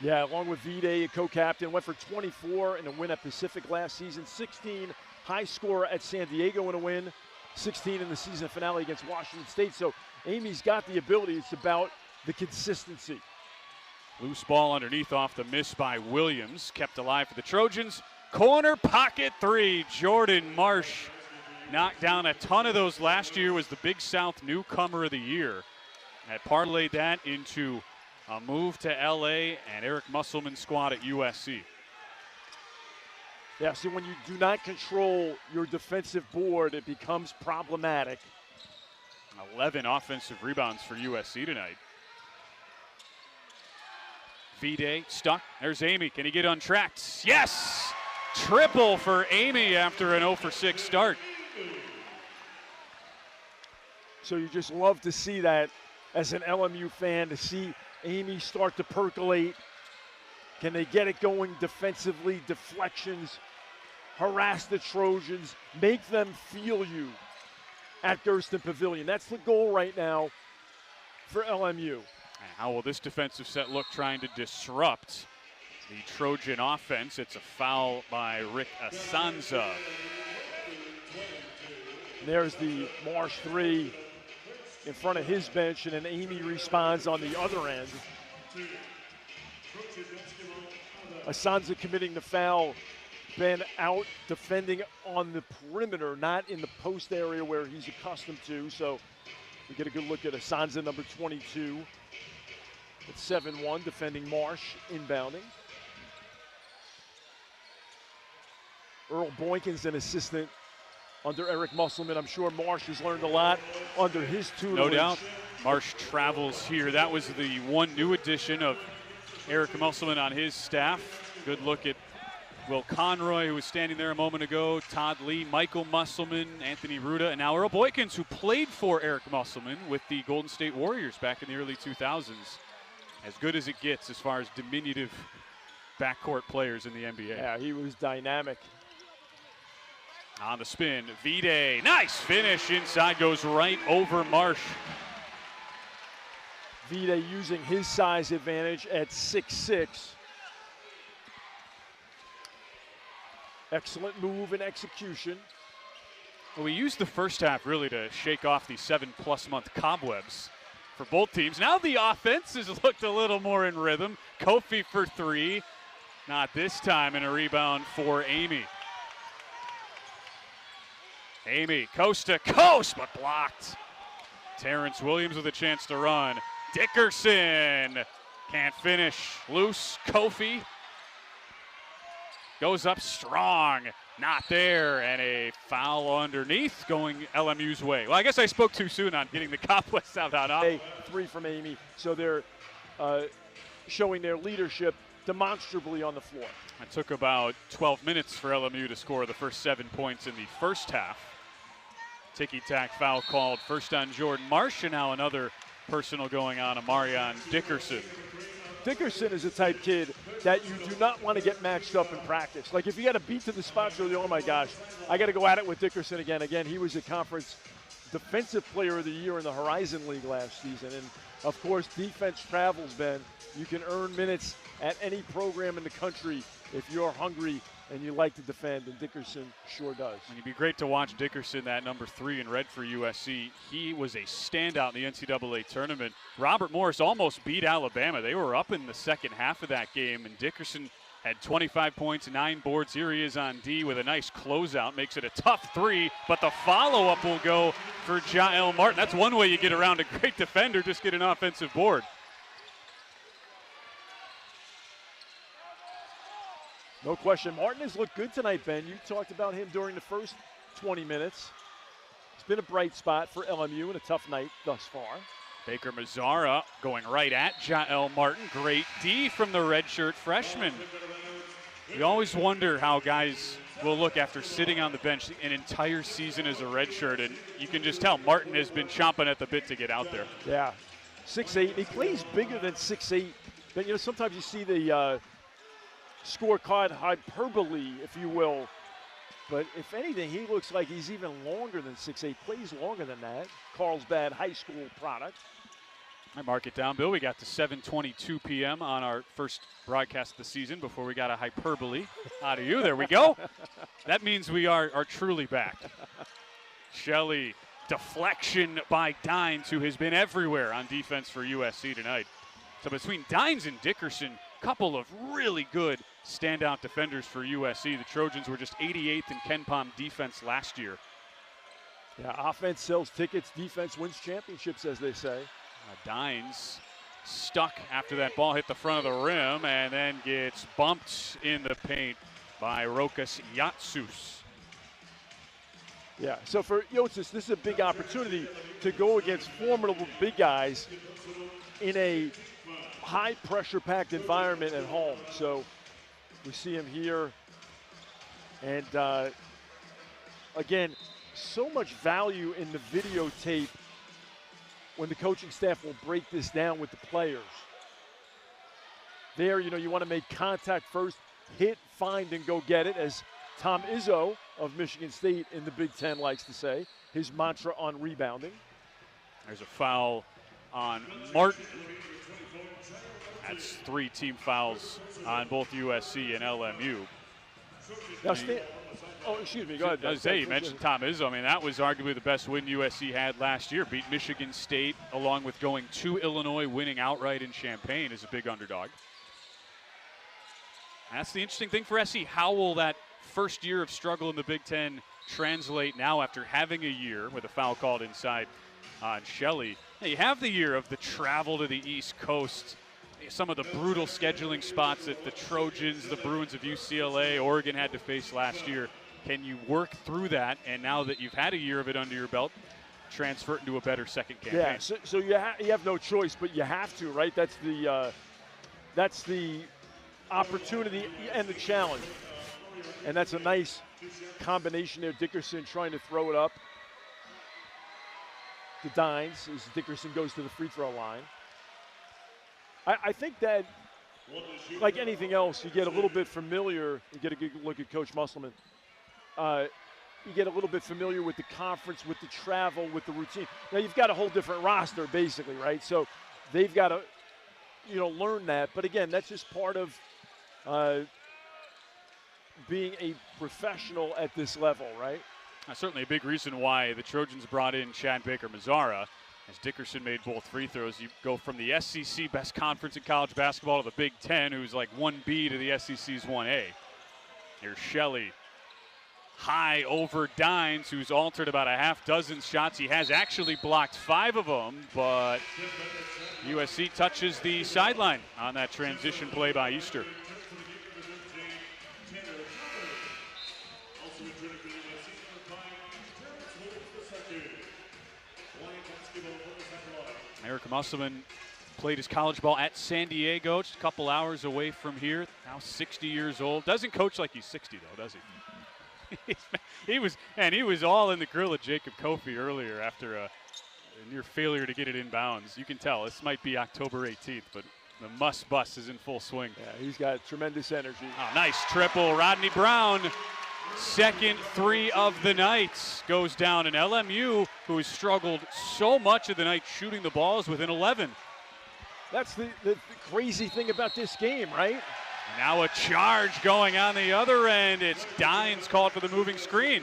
[SPEAKER 1] Yeah,
[SPEAKER 2] along with Vide, a co-captain, went for 24 in a win at Pacific last season, 16 high scorer at San Diego in a win. 16 in the season finale against Washington State. So Amy's got the ability. It's about the consistency.
[SPEAKER 1] Loose ball underneath off the miss by Williams. Kept alive for the Trojans. Corner pocket 3. Jordan Marsh knocked down a ton of those last year. Was the Big South newcomer of the year. Had parlayed that into a move to LA and Eric Musselman's squad at USC.
[SPEAKER 2] Yeah, so when you do not control your defensive board, it becomes problematic.
[SPEAKER 1] 11 offensive rebounds for USC tonight. Vide stuck. There's Amy. Can he get untracked? Yes! Triple for Amy after an 0 for 6 start.
[SPEAKER 2] So you just love to see that as an LMU fan, to see Amy start to percolate. Can they get it going defensively? Deflections, harass the Trojans, make them feel you at Gersten Pavilion. That's the goal right now for LMU.
[SPEAKER 1] And how will this defensive set look trying to disrupt the Trojan offense? It's a foul by Rick Asanza.
[SPEAKER 2] There's the Marsh 3 in front of his bench, and then Amy responds on the other end. Asanza committing the foul been out defending on the perimeter, not in the post area where he's accustomed to. So we get a good look at Asanza, number 22. At 7-1, defending Marsh, inbounding. Earl Boykins, an assistant under Eric Musselman. I'm sure Marsh has learned a lot under his tutelage.
[SPEAKER 1] No doubt. Marsh travels here. That was the one new addition of Eric Musselman on his staff. Good look at Will Conroy, who was standing there a moment ago, Todd Lee, Michael Musselman, Anthony Ruda, and now Earl Boykins, who played for Eric Musselman with the Golden State Warriors back in the early 2000s. As good as it gets as far as diminutive backcourt players in the NBA.
[SPEAKER 2] Yeah, he was dynamic.
[SPEAKER 1] On the spin, Vide, nice finish, inside, goes right over Marsh.
[SPEAKER 2] Vide using his size advantage at 6'6". Excellent move and execution.
[SPEAKER 1] Well, we used the first half really to shake off the 7+ month cobwebs for both teams. Now the offense has looked a little more in rhythm. Kofi for three, not this time, and a rebound for Amy. Amy, coast to coast, but blocked. Terrence Williams with a chance to run. Dickerson can't finish. Loose, Kofi goes up strong. Not there, and a foul underneath going LMU's way. Well, I guess I spoke too soon on getting the cobwebs out on off.
[SPEAKER 2] Three from Amy, so they're showing their leadership demonstrably on the floor.
[SPEAKER 1] It took about 12 minutes for LMU to score the first 7 points in the first half. Ticky-tack foul called first on Jordan Marsh, and now another personal going on Amarion Dickerson.
[SPEAKER 2] Dickerson is a type kid that you do not want to get matched up in practice. Like if you got a beat to the spot, you're oh my gosh, I got to go at it with Dickerson again. Again, he was a conference defensive player of the year in the Horizon League last season. And of course, defense travels, Ben. You can earn minutes at any program in the country if you're hungry and you like to defend, and Dickerson sure does.
[SPEAKER 1] And it'd be great to watch Dickerson, that number 3 in red for USC. He was a standout in the NCAA tournament. Robert Morris almost beat Alabama. They were up in the second half of that game, and Dickerson had 25 points, 9 boards. Here he is on D with a nice closeout. Makes it a tough 3, but the follow-up will go for Jael Martin. That's one way you get around a great defender, just get an offensive board.
[SPEAKER 2] No question. Martin has looked good tonight, Ben. You talked about him during the first 20 minutes. It's been a bright spot for LMU and a tough night thus far.
[SPEAKER 1] Baker Mazzara going right at Jael Martin. Great D from the redshirt freshman. We always wonder how guys will look after sitting on the bench an entire season as a redshirt, and you can just tell Martin has been chomping at the bit to get out there.
[SPEAKER 2] Yeah, 6'8". He plays bigger than 6'8". But, you know, sometimes you see the scorecard hyperbole, if you will. But if anything, he looks like he's even longer than 6'8", plays longer than that. Carlsbad High School product.
[SPEAKER 1] I mark it down, Bill. We got to 7:22 p.m. on our first broadcast of the season before we got a hyperbole out of you. There we go. That means we are truly back. Shelley, deflection by Dines, who has been everywhere on defense for USC tonight. So between Dines and Dickerson, couple of really good standout defenders for USC. The Trojans were just 88th in KenPom defense last year.
[SPEAKER 2] Yeah, offense sells tickets, defense wins championships, as they say.
[SPEAKER 1] Dines stuck after that ball hit the front of the rim and then gets bumped in the paint by Rokas Yatsus.
[SPEAKER 2] Yeah, so for Yotsis, this is a big opportunity to go against formidable big guys in a high pressure packed environment at home. So we see him here, and again, so much value in the videotape when the coaching staff will break this down with the players. There, you know, you want to make contact first, hit, find, and go get it, as Tom Izzo of Michigan State in the Big Ten likes to say, his mantra on rebounding.
[SPEAKER 1] There's a foul on Martin. That's 3 team fouls on both USC and LMU.
[SPEAKER 2] Now, excuse me, go ahead.
[SPEAKER 1] I was saying, you mentioned Tom Izzo. I mean, that was arguably the best win USC had last year. Beat Michigan State, along with going to Illinois, winning outright in Champaign as a big underdog. That's the interesting thing for SC. How will that first year of struggle in the Big Ten translate now after having a year with a foul called inside on Shelley? You have the year of the travel to the East Coast, some of the brutal scheduling spots that the Trojans, the Bruins of UCLA, Oregon had to face last year. Can you work through that, and now that you've had a year of it under your belt, transfer it into a better second campaign?
[SPEAKER 2] Yeah, so you have no choice, but you have to, right? That's the opportunity and the challenge. And that's a nice combination there. Dickerson trying to throw it up to Dines as Dickerson goes to the free throw line. I think that, like anything else, you get a little bit familiar. You get a good look at Coach Musselman. You get a little bit familiar with the conference, with the travel, with the routine. Now you've got a whole different roster, basically, right? So they've got to, learn that. But again, that's just part of being a professional at this level, right?
[SPEAKER 1] Certainly a big reason why the Trojans brought in Chad Baker-Mazara. As Dickerson made both free throws, you go from the SEC best conference in college basketball to the Big Ten, who's like 1B to the SEC's 1A. Here's Shelley. High over Dines, who's altered about a half dozen shots. He has actually blocked 5 of them, but USC touches the sideline on that transition play by Easter. Eric Musselman played his college ball at San Diego, just a couple hours away from here. Now 60 years old. Doesn't coach like he's 60 though, does he? he was all in the grill of Jacob Kofi earlier after a near failure to get it in bounds. You can tell this might be October 18th, but the must bus is in full swing.
[SPEAKER 2] Yeah, he's got tremendous energy.
[SPEAKER 1] Oh, nice triple. Rodney Brown, second 3 of the night, goes down. And LMU, who has struggled so much of the night shooting the balls, within 11.
[SPEAKER 2] That's the crazy thing about this game, right?
[SPEAKER 1] Now a charge going on the other end. It's Dines called for the moving screen.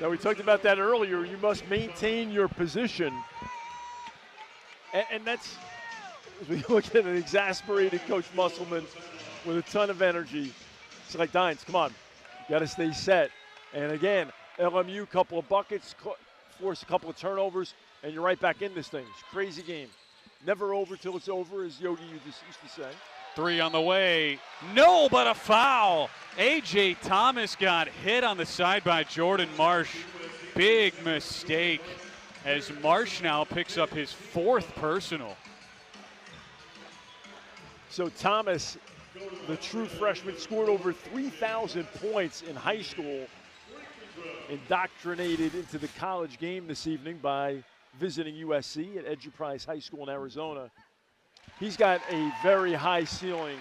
[SPEAKER 2] Now, we talked about that earlier. You must maintain your position. And that's, as we look at an exasperated Coach Musselman with a ton of energy. It's like, Dines, come on. You got to stay set. And again, LMU, couple of buckets, force a couple of turnovers, and you're right back in this thing. It's a crazy game. Never over till it's over, as Yogi used to say.
[SPEAKER 1] 3 on the way. No, but a foul. A.J. Thomas got hit on the side by Jordan Marsh. Big mistake as Marsh now picks up his 4th personal.
[SPEAKER 2] So Thomas, the true freshman, scored over 3,000 points in high school. Indoctrinated into the college game this evening by visiting USC at Eduprise High School in Arizona. He's got a very high ceiling.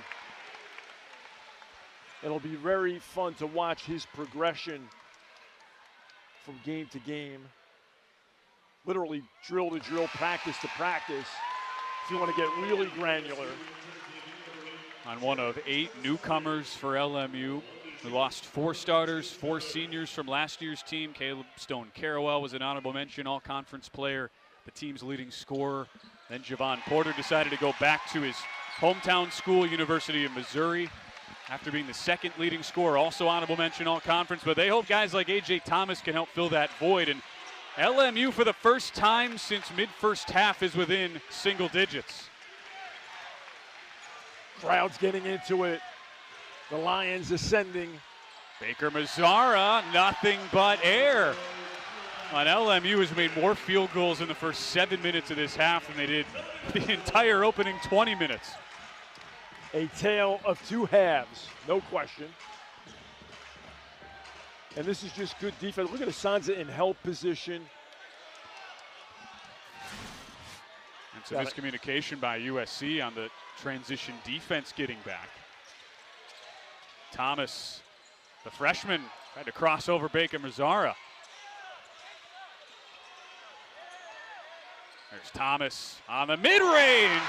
[SPEAKER 2] It'll be very fun to watch his progression from game to game. Literally drill to drill, practice to practice, if you want to get really granular.
[SPEAKER 1] On one of 8 newcomers for LMU. We lost 4 starters, 4 seniors from last year's team. Caleb Stone-Carrawell was an honorable mention all-conference player, the team's leading scorer. Then Javon Porter decided to go back to his hometown school, University of Missouri, after being the 2nd leading scorer, also honorable mention all-conference. But they hope guys like A.J. Thomas can help fill that void. And LMU, for the first time since mid-first half, is within single digits.
[SPEAKER 2] Crowd's getting into it. The Lions ascending.
[SPEAKER 1] Baker-Mazara, nothing but air. And LMU has made more field goals in the first 7 minutes of this half than they did the entire opening 20 minutes.
[SPEAKER 2] A tale of 2 halves, no question. And this is just good defense. Look at Asanza in help position.
[SPEAKER 1] And some miscommunication by USC on the transition defense getting back. Thomas, the freshman, tried to cross over Baker-Mazara. There's Thomas on the mid-range.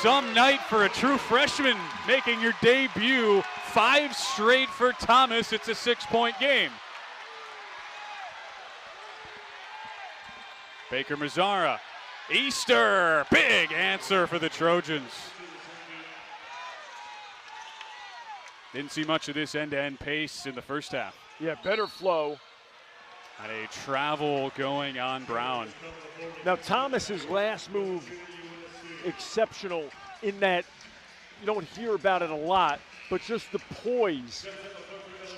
[SPEAKER 1] Some night for a true freshman making your debut. 5 straight for Thomas. It's a 6-point game. Baker-Mazara. Easter. Big answer for the Trojans. Didn't see much of this end-to-end pace in the first half.
[SPEAKER 2] Yeah, better flow.
[SPEAKER 1] And a travel going on Brown.
[SPEAKER 2] Now Thomas's last move, exceptional in that you don't hear about it a lot, but just the poise,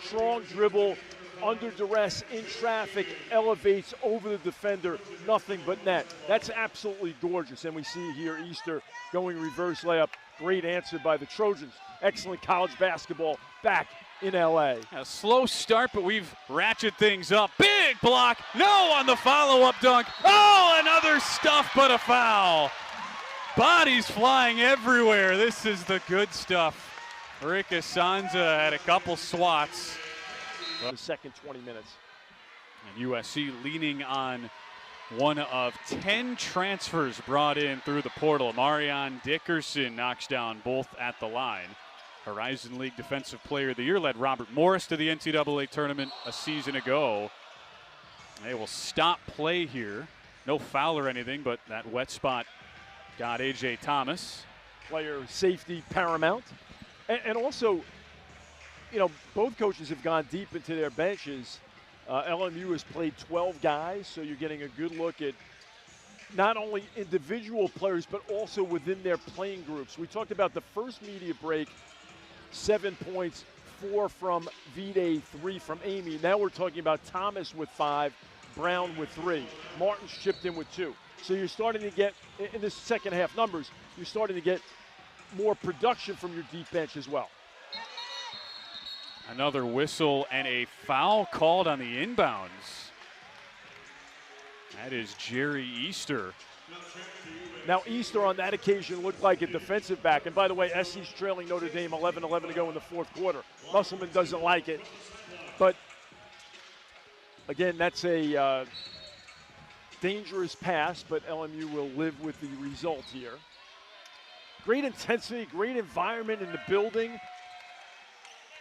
[SPEAKER 2] strong dribble, under duress, in traffic, elevates over the defender, nothing but net. That's absolutely gorgeous. And we see here Easter going reverse layup. Great answer by the Trojans. Excellent college basketball back in LA.
[SPEAKER 1] A slow start, but we've ratcheted things up. Big block, no on the follow-up dunk. Oh, another stuff, but a foul. Bodies flying everywhere. This is the good stuff. Rick Asanza had a couple swats.
[SPEAKER 2] The second 20 minutes.
[SPEAKER 1] And USC leaning on one of 10 transfers brought in through the portal. Marion Dickerson knocks down both at the line. Horizon League Defensive Player of the Year led Robert Morris to the NCAA tournament a season ago. They will stop play here. No foul or anything, but that wet spot got A.J. Thomas.
[SPEAKER 2] Player safety paramount. And also, you know, both coaches have gone deep into their benches. LMU has played 12 guys, so you're getting a good look at not only individual players, but also within their playing groups. We talked about the first media break, 7 points, 4 from Vide, 3 from Amy. Now we're talking about Thomas with 5, Brown with 3. Martin's chipped in with 2. So you're starting to get, in the second half numbers, you're starting to get more production from your deep bench as well.
[SPEAKER 1] Another whistle and a foul called on the inbounds. That is Jerry Easter.
[SPEAKER 2] Now Easter on that occasion looked like a defensive back. And by the way, SC's trailing Notre Dame 11-11 to go in the fourth quarter. Musselman doesn't like it. But again, that's a dangerous pass, but LMU will live with the result here. Great intensity, great environment in the building.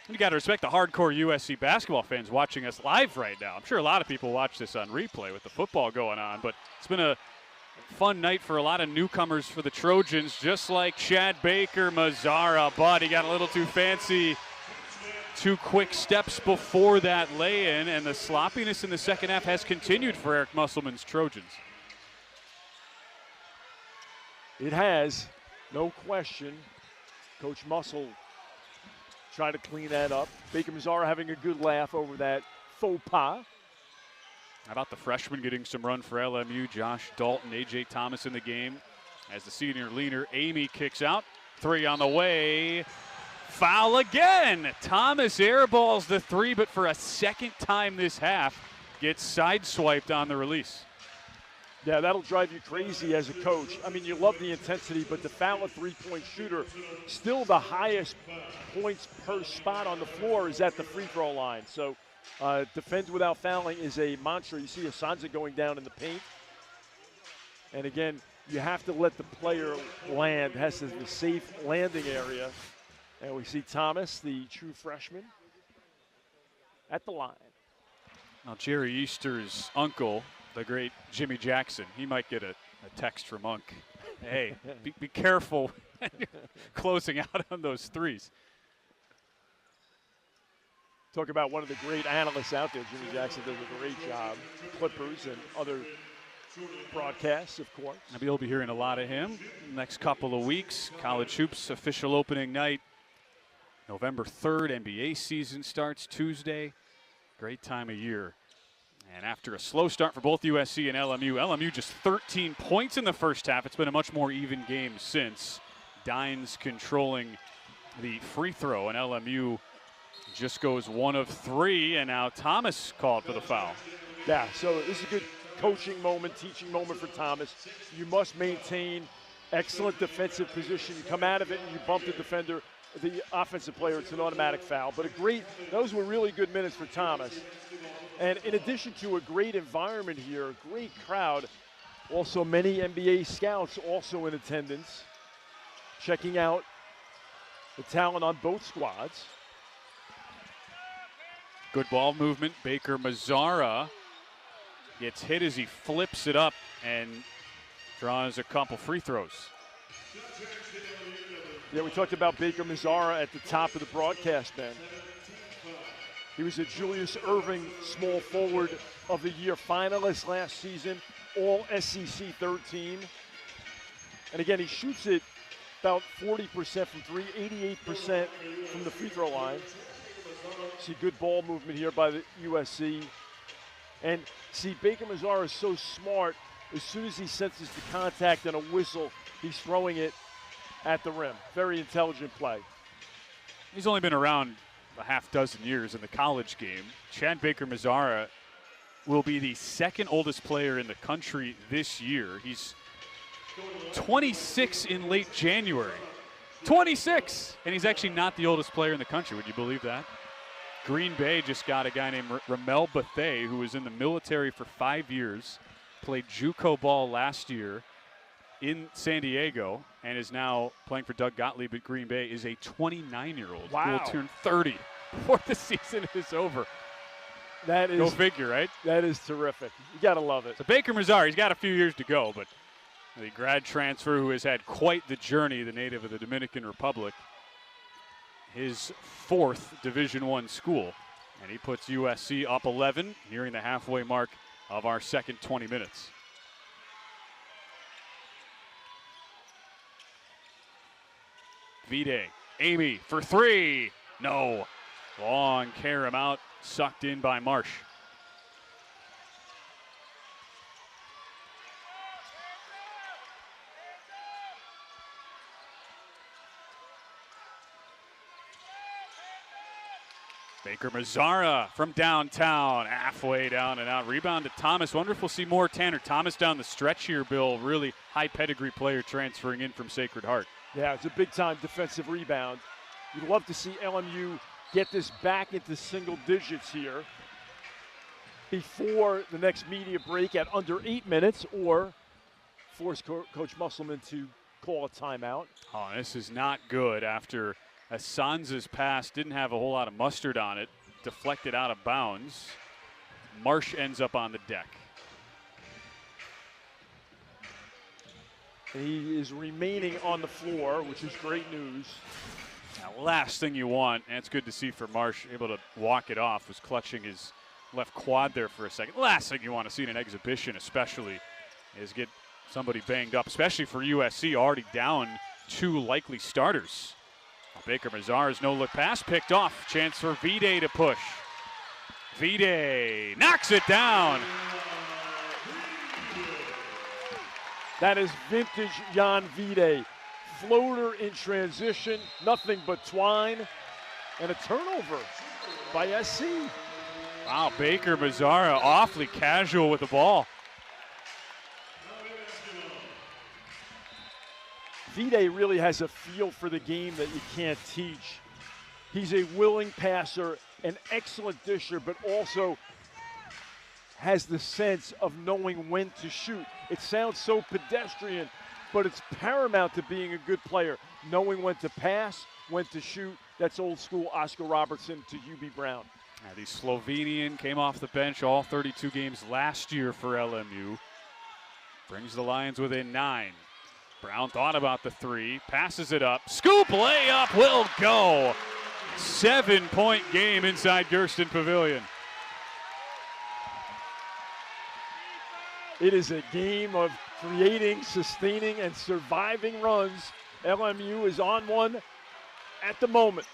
[SPEAKER 1] You got to respect the hardcore USC basketball fans watching us live right now. I'm sure a lot of people watch this on replay with the football going on, but it's been a fun night for a lot of newcomers for the Trojans, just like Chad Baker, Mazzara, but he got a little too fancy. 2 quick steps before that lay-in, and the sloppiness in the second half has continued for Eric Musselman's Trojans.
[SPEAKER 2] It has, no question. Coach Muscle try to clean that up. Baker Mazzara having a good laugh over that faux pas.
[SPEAKER 1] How about the freshman getting some run for LMU? Josh Dalton, A.J. Thomas in the game. As the senior leaner, Amy kicks out. 3 on the way. Foul again. Thomas airballs the 3, but for a second time this half, gets sideswiped on the release.
[SPEAKER 2] Yeah, that'll drive you crazy as a coach. I mean, you love the intensity, but to foul a three-point shooter, still the highest points per spot on the floor is at the free throw line. So defend without fouling is a mantra. You see Asanza going down in the paint. And again, you have to let the player land. It has to be a safe landing area. And we see Thomas, the true freshman, at the line.
[SPEAKER 1] Now, Jerry Easter's uncle, the great Jimmy Jackson, he might get a text from Unc. Hey, be careful closing out on those threes.
[SPEAKER 2] Talk about one of the great analysts out there. Jimmy Jackson does a great job. Clippers and other broadcasts, of course.
[SPEAKER 1] You'll be hearing a lot of him next couple of weeks. College Hoops official opening night, November 3rd. NBA season starts Tuesday. Great time of year. And after a slow start for both USC and LMU just 13 points in the first half. It's been a much more even game since. Dines controlling the free throw, and LMU just goes 1 of 3, and now Thomas called for the foul.
[SPEAKER 2] Yeah, so this is a good coaching moment, teaching moment for Thomas. You must maintain excellent defensive position. You come out of it and you bump the defender, the offensive player, it's an automatic foul. But those were really good minutes for Thomas. And in addition to a great environment here, a great crowd, also many NBA scouts also in attendance, checking out the talent on both squads.
[SPEAKER 1] Good ball movement. Baker Mazzara gets hit as he flips it up and draws a couple free throws.
[SPEAKER 2] Yeah, we talked about Baker Mazzara at the top of the broadcast, Ben. He was a Julius Erving Small Forward of the Year finalist last season, all SEC 13. And again, he shoots it about 40% from three, 88% from the free throw line. See good ball movement here by the USC. And see, Baker Mazzara is so smart. As soon as he senses the contact and a whistle, he's throwing it at the rim. Very intelligent play.
[SPEAKER 1] He's only been around a half dozen years in the college game. Chad Baker Mazzara will be the second oldest player in the country this year. He's 26 in late January. 26! And he's actually not the oldest player in the country. Would you believe that? Green Bay just got a guy named Ramel Bethea, who was in the military for 5 years, played JUCO ball last year in San Diego, and is now playing for Doug Gottlieb at Green Bay, is a 29-year-old
[SPEAKER 2] wow.
[SPEAKER 1] who will turn 30 before the season is over.
[SPEAKER 2] That is,
[SPEAKER 1] go figure, right?
[SPEAKER 2] That is terrific. You got to love it.
[SPEAKER 1] So Baker Mazzara, he's got a few years to go, but the grad transfer who has had quite the journey, the native of the Dominican Republic, his fourth Division I school, and he puts USC up 11, nearing the halfway mark of our second 20 minutes. Vide, Amy for three, no. Long carom out, sucked in by Marsh. Baker Mazzara from downtown, halfway down and out. Rebound to Thomas. Wonder if we'll see more Tanner Thomas down the stretch here, Bill. Really high pedigree player transferring in from Sacred Heart.
[SPEAKER 2] Yeah, it's a big-time defensive rebound. You'd love to see LMU get this back into single digits here before the next media break at under 8 minutes, or force Coach Musselman to call a timeout.
[SPEAKER 1] Oh, this is not good after Asanza's pass didn't have a whole lot of mustard on it, deflected out of bounds. Marsh ends up on the deck.
[SPEAKER 2] He is remaining on the floor, which is great news.
[SPEAKER 1] Now, last thing you want, and it's good to see for Marsh, able to walk it off, was clutching his left quad there for a second. Last thing you want to see in an exhibition especially is get somebody banged up, especially for USC, already down 2 likely starters. Baker Mazzara's no-look pass picked off. Chance for Vide to push. Vide knocks it down.
[SPEAKER 2] That is vintage Jan Vide. Floater in transition, nothing but twine, and a turnover by SC.
[SPEAKER 1] Wow, Baker Mazzara awfully casual with the ball.
[SPEAKER 2] Vide really has a feel for the game that you can't teach. He's a willing passer, an excellent disher, but also has the sense of knowing when to shoot. It sounds so pedestrian, but it's paramount to being a good player. Knowing when to pass, when to shoot. That's old school Oscar Robertson to UB Brown.
[SPEAKER 1] The Slovenian came off the bench all 32 games last year for LMU. Brings the Lions within 9. Brown thought about the three, passes it up. Scoop layup will go. 7-point game inside Gersten Pavilion.
[SPEAKER 2] It is a game of creating, sustaining, and surviving runs. LMU is on one at the moment.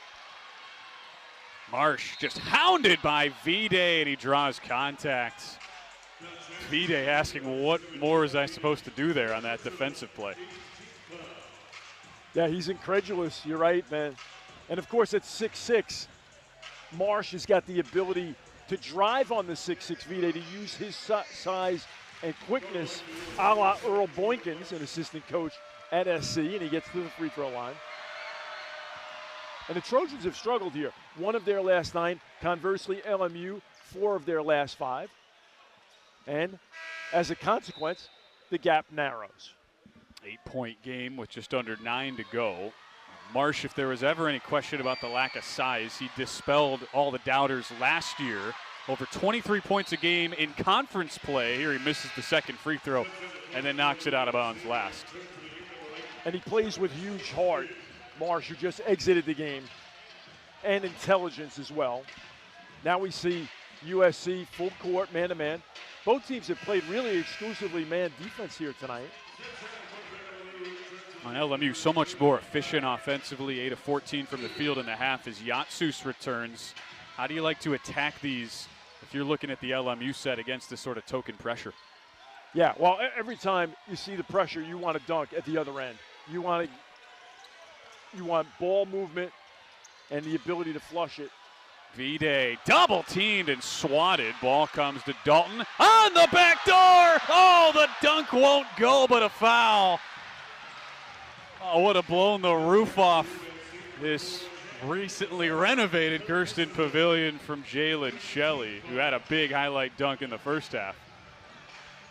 [SPEAKER 1] Marsh just hounded by Vide, and he draws contact. Vide asking, what more was I supposed to do there on that defensive play?
[SPEAKER 2] Yeah, he's incredulous. You're right, man. And, of course, at 6'6", Marsh has got the ability to drive on the 6'6" Vide, to use his size and quickness, a la Earl Boykins, an assistant coach at SC, and he gets to the free throw line. And the Trojans have struggled here. 1 of their last 9. Conversely, LMU, 4 of their last 5. And as a consequence, the gap narrows.
[SPEAKER 1] 8-point game with just under 9 to go. Marsh, if there was ever any question about the lack of size, he dispelled all the doubters last year. Over 23 points a game in conference play. Here he misses the second free throw and then knocks it out of bounds last.
[SPEAKER 2] And he plays with huge heart. Marsh, who just exited the game, and intelligence as well. Now we see USC full court, man-to-man. Both teams have played really exclusively man defense here tonight.
[SPEAKER 1] On LMU, so much more efficient offensively, 8 of 14 from the field in the half as Yatsus returns. How do you like to attack these if you're looking at the LMU set against this sort of token pressure?
[SPEAKER 2] Yeah, well, every time you see the pressure, you want to dunk at the other end. You want ball movement and the ability to flush it.
[SPEAKER 1] V-Day double teamed and swatted. Ball comes to Dalton on the back door. Oh, the dunk won't go, but a foul. Oh, would have blown the roof off this recently renovated Gersten Pavilion from Jalen Shelley, who had a big highlight dunk in the first half.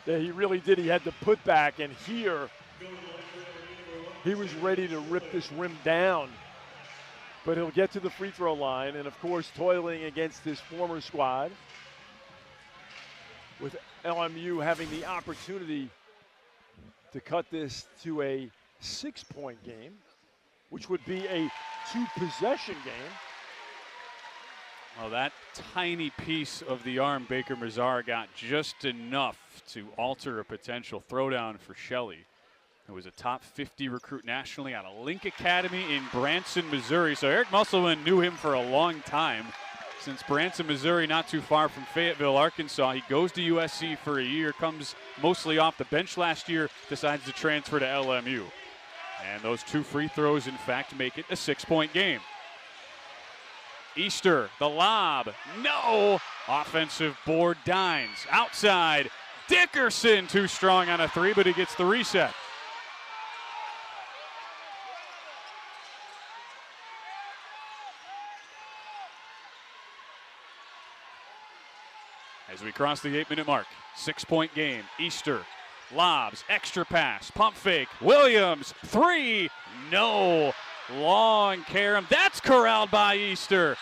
[SPEAKER 2] Yeah, he really did. He had the putback, and here he was ready to rip this rim down. But he'll get to the free throw line, and of course, toiling against his former squad, with LMU having the opportunity to cut this to a 6-point game, which would be a 2-possession game.
[SPEAKER 1] Well, that tiny piece of the arm Baker Mazzara got just enough to alter a potential throwdown for Shelley, who was a top 50 recruit nationally out of Link Academy in Branson, Missouri. So Eric Musselman knew him for a long time. Since Branson, Missouri, not too far from Fayetteville, Arkansas. He goes to USC for a year, comes mostly off the bench last year, decides to transfer to LMU. And those 2 free throws, in fact, make it a 6-point game. Easter, the lob, no! Offensive board, Dines, outside. Dickerson too strong on a 3, but he gets the reset. As we cross the 8-minute mark, 6-point game. Easter lobs, extra pass, pump fake. Williams, 3, no. Long carom. That's corralled by Easter.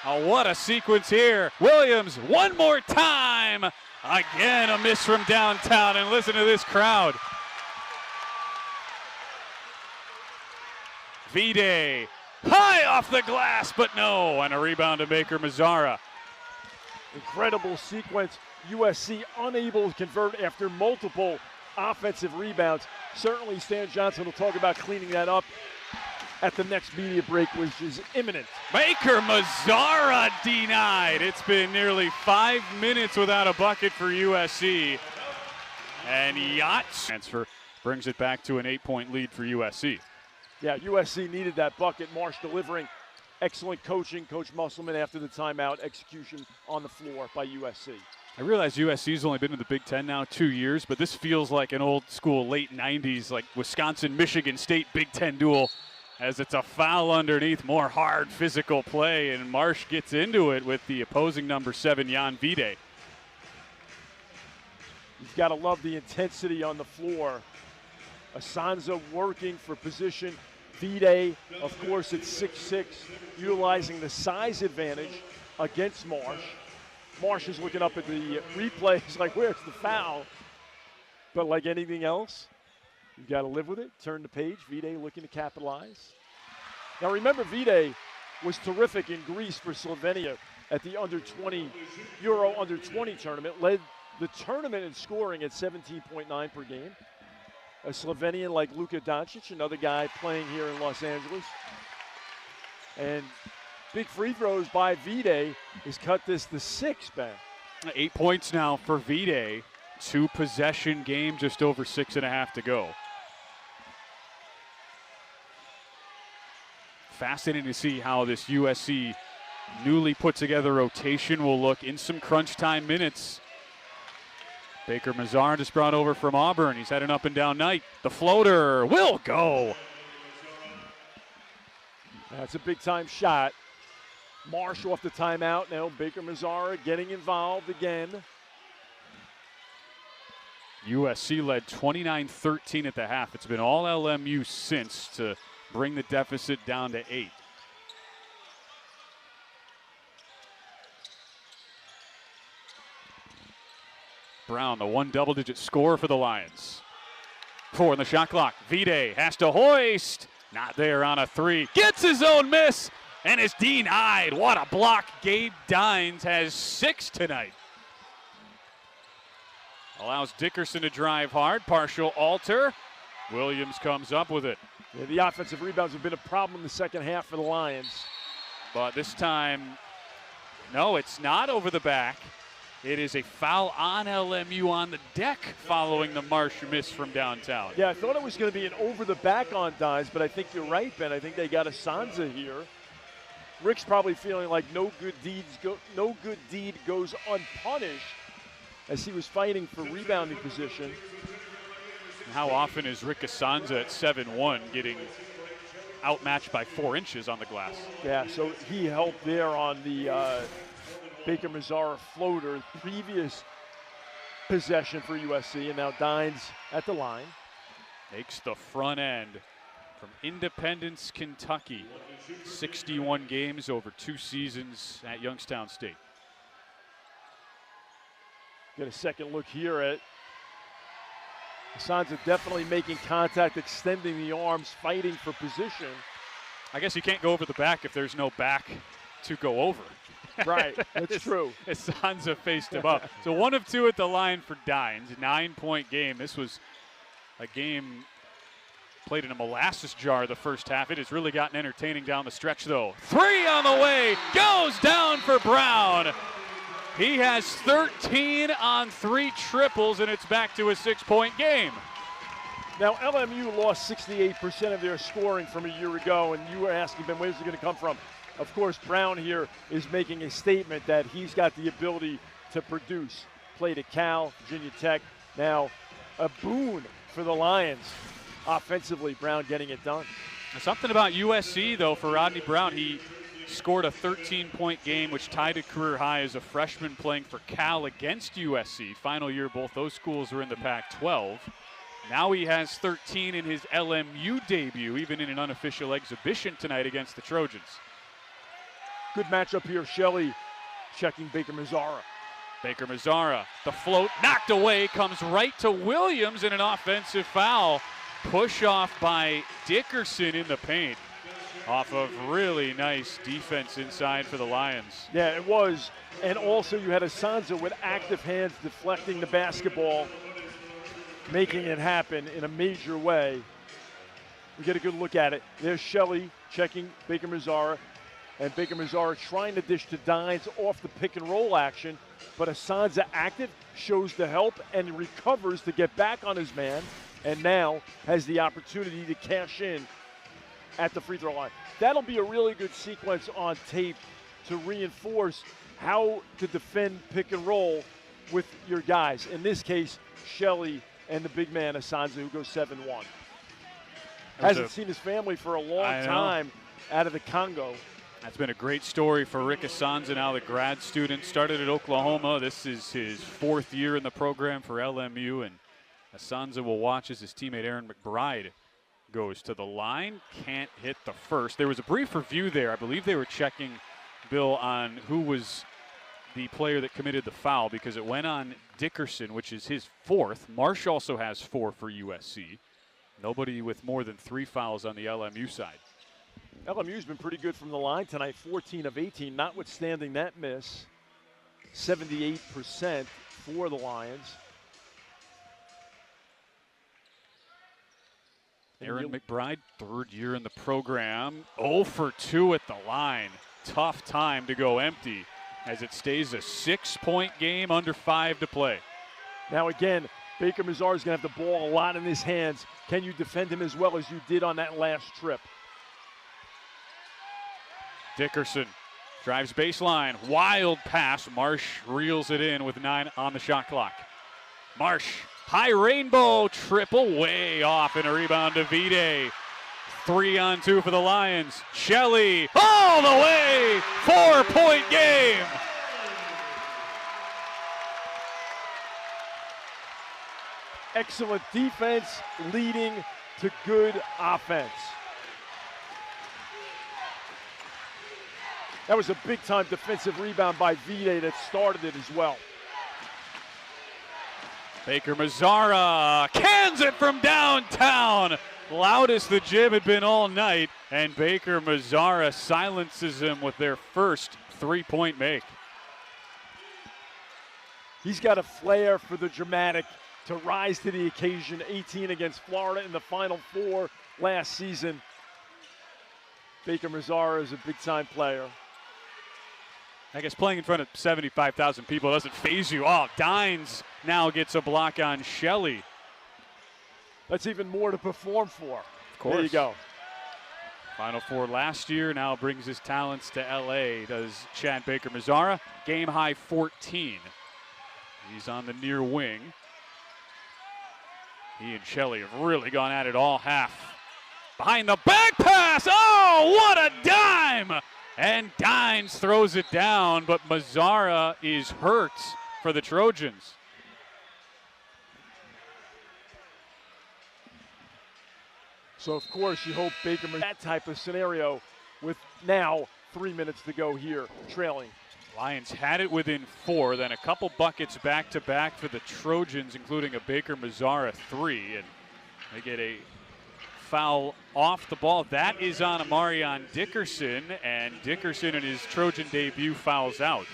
[SPEAKER 1] Oh, what a sequence here. Williams, one more time. Again, a miss from downtown, and listen to this crowd. V-Day, high off the glass, but no. And a rebound to Baker Mazzara.
[SPEAKER 2] Incredible sequence. USC unable to convert after multiple offensive rebounds. Certainly Stan Johnson will talk about cleaning that up at the next media break, which is imminent.
[SPEAKER 1] Baker Mazzara denied. It's been nearly 5 minutes without a bucket for USC. And Yachts transfer brings it back to an 8-point lead for USC.
[SPEAKER 2] Yeah, USC needed that bucket. Marsh delivering. Excellent coaching, Coach Musselman after the timeout. Execution on the floor by USC.
[SPEAKER 1] I realize USC's only been in the Big Ten now 2 years, but this feels like an old school late 90s, like Wisconsin-Michigan State Big Ten duel, as it's a foul underneath, more hard physical play, and Marsh gets into it with the opposing number 7, Jan V-Day.
[SPEAKER 2] You've got to love the intensity on the floor. Asanza working for position. V-Day, of course, at 6'6", utilizing the size advantage against Marsh. Marsh is looking up at the replay. He's like, where's the foul? But like anything else, you've got to live with it. Turn the page. V-Day looking to capitalize. Now remember, V-Day was terrific in Greece for Slovenia at the Euro Under-20 tournament. Led the tournament in scoring at 17.9 per game. A Slovenian like Luka Doncic, another guy playing here in Los Angeles. And big free throws by V-Day has cut this to 6, Ben.
[SPEAKER 1] 8 points now for V-Day. 2-possession game, just over 6.5 to go. Fascinating to see how this USC newly put together rotation will look in some crunch time minutes. Baker Mazzara just brought over from Auburn. He's had an up and down night. The floater will go.
[SPEAKER 2] That's a big time shot. Marsh off the timeout. Now Baker Mazzara getting involved again.
[SPEAKER 1] USC led 29-13 at the half. It's been all LMU since to bring the deficit down to 8. Brown, the 1 double-digit score for the Lions. 4 in the shot clock. V-Day has to hoist. Not there on a three. Gets his own miss and is denied. What a block. Gabe Dines has 6 tonight. Allows Dickerson to drive hard. Partial alter. Williams comes up with it.
[SPEAKER 2] Yeah, the offensive rebounds have been a problem in the second half for the Lions.
[SPEAKER 1] But this time, no, it's not over the back. It is a foul on LMU on the deck following the Marsh miss from downtown.
[SPEAKER 2] Yeah, I thought it was going to be an over the back on Dines, but I think you're right, Ben. I think they got a Sansa here. Rick's probably feeling like no good deed goes unpunished as he was fighting for rebounding position.
[SPEAKER 1] How often is Rick Asanza at 7'1" getting outmatched by 4 inches on the glass?
[SPEAKER 2] Yeah, so he helped there on the Baker Mazzara floater, previous possession for USC, and now Dines at the line.
[SPEAKER 1] Makes the front end from Independence, Kentucky. 61 games over 2 seasons at Youngstown State.
[SPEAKER 2] Get a second look here at Asanza, definitely making contact, extending the arms, fighting for position.
[SPEAKER 1] I guess you can't go over the back if there's no back to go over.
[SPEAKER 2] Right, that's true.
[SPEAKER 1] Asanza faced him up. So 1 of 2 at the line for Dines, 9-point game. This was a game played in a molasses jar the first half. It has really gotten entertaining down the stretch, though. 3 on the way, goes down for Brown. He has 13 on 3 triples, and it's back to a 6-point game.
[SPEAKER 2] Now, LMU lost 68% of their scoring from a year ago, and you were asking, Ben, where's it going to come from? Of course, Brown here is making a statement that he's got the ability to produce. Played at Cal, Virginia Tech. Now, a boon for the Lions offensively, Brown getting it done.
[SPEAKER 1] Something about USC, though, for Rodney Brown. He scored a 13-point game, which tied a career high as a freshman playing for Cal against USC. Final year, both those schools were in the Pac-12. Now he has 13 in his LMU debut, even in an unofficial exhibition tonight against the Trojans.
[SPEAKER 2] Good matchup here. Shelley checking Baker Mazzara.
[SPEAKER 1] Baker Mazzara, the float knocked away, comes right to Williams in an offensive foul. Push off by Dickerson in the paint. Off of really nice defense inside for the Lions.
[SPEAKER 2] Yeah, it was. And also you had Asanza with active hands deflecting the basketball, making it happen in a major way. We get a good look at it. There's Shelley checking Baker Mazzara. And Baker Mazzara trying to dish to Dines off the pick and roll action. But Asanza active, shows the help, and recovers to get back on his man. And now has the opportunity to cash in at the free throw line. That'll be a really good sequence on tape to reinforce how to defend pick and roll with your guys. In this case, Shelley and the big man Asanza, who goes 7-1. Hasn't seen his family for a long time out of the Congo.
[SPEAKER 1] That's been a great story for Rick Asanza, now the grad student. Started at Oklahoma. This is his 4th year in the program for LMU, and Asanza will watch as his teammate Aaron McBride goes to the line. Can't hit the first. There was a brief review there. I believe they were checking, Bill, on who was the player that committed the foul, because it went on Dickerson, which is his 4th. Marsh also has 4 for USC. Nobody with more than 3 fouls on the LMU side.
[SPEAKER 2] LMU's been pretty good from the line tonight, 14 of 18, notwithstanding that miss. 78% for the Lions.
[SPEAKER 1] Aaron McBride, 3rd year in the program, 0 for 2 at the line. Tough time to go empty as it stays a 6-point game, under 5 to play.
[SPEAKER 2] Now again, Baker Mazzara is going to have the ball a lot in his hands. Can you defend him as well as you did on that last trip?
[SPEAKER 1] Dickerson drives baseline, wild pass. Marsh reels it in with 9 on the shot clock. Marsh, high rainbow triple, way off, and a rebound to Vide. 3 on 2 for the Lions. Shelley all the way, 4-point game.
[SPEAKER 2] Excellent defense leading to good offense. That was a big-time defensive rebound by Vide that started it as well.
[SPEAKER 1] Baker Mazzara cans it from downtown. loud as the gym had been all night, and Baker Mazzara silences him with their first three-point make.
[SPEAKER 2] He's got a flair for the dramatic to rise to the occasion. 18 against Florida in the Final Four last season. Baker Mazzara is a big-time player.
[SPEAKER 1] I guess playing in front of 75,000 people doesn't faze you. Oh, Dines now gets a block on Shelley.
[SPEAKER 2] That's even more to perform for.
[SPEAKER 1] Of course.
[SPEAKER 2] There you go.
[SPEAKER 1] Final Four last year, now brings his talents to LA, does Chad Baker Mazzara. Game high 14. He's on the near wing. He and Shelley have really gone at it all half. Behind the back pass. Oh, what a dime! And Dines throws it down, but Mazzara is hurt for the Trojans.
[SPEAKER 2] So, of course, you hope Baker, that type of scenario with now 3 minutes to go here, trailing.
[SPEAKER 1] Lions had it within 4, then a couple buckets back-to-back for the Trojans, including a Baker Mazzara 3, and they get a foul off the ball. That is on Amarion Dickerson, and Dickerson in his Trojan debut fouls out.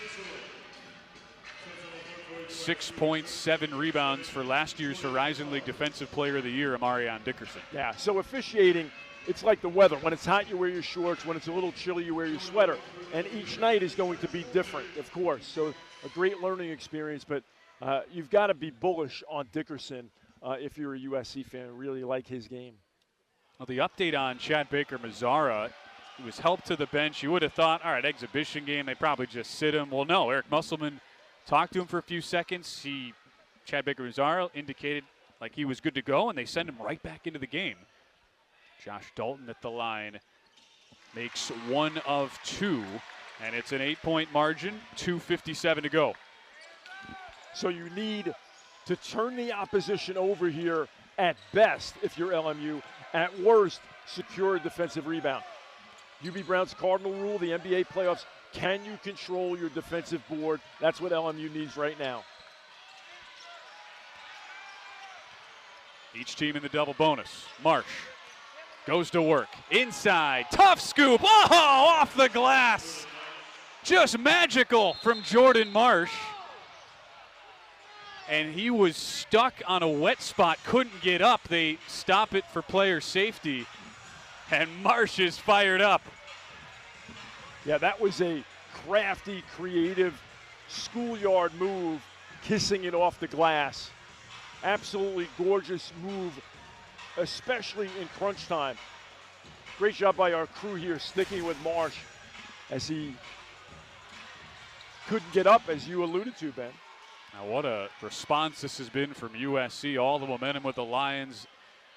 [SPEAKER 1] 6.7 rebounds for last year's Horizon League Defensive Player of the Year, Amarion Dickerson.
[SPEAKER 2] Yeah, so officiating, it's like the weather. When it's hot, you wear your shorts. When it's a little chilly, you wear your sweater. And each night is going to be different, of course. So a great learning experience, but you've got to be bullish on Dickerson if you're a USC fan. Really like his game.
[SPEAKER 1] Well, the update on Chad Baker Mazzara, he was helped to the bench. You would have thought, all right, exhibition game, they probably just sit him. Well, no, Eric Musselman talked to him for a few seconds. Chad Baker Mazzara indicated like he was good to go, and they send him right back into the game. Josh Dalton at the line makes 1 of 2, and it's an 8-point margin, 2:57 to go.
[SPEAKER 2] So you need to turn the opposition over here at best if you're LMU. At worst, secure a defensive rebound. UB Brown's cardinal rule, the NBA playoffs, can you control your defensive board? That's what LMU needs right now.
[SPEAKER 1] Each team in the double bonus. Marsh goes to work. Inside, tough scoop. Oh, off the glass. Just magical from Jordan Marsh. And he was stuck on a wet spot, couldn't get up. They stop it for player safety. And Marsh is fired up.
[SPEAKER 2] Yeah, that was a crafty, creative, schoolyard move, kissing it off the glass. Absolutely gorgeous move, especially in crunch time. Great job by our crew here sticking with Marsh as he couldn't get up, as you alluded to, Ben.
[SPEAKER 1] Now what a response this has been from USC. All the momentum with the Lions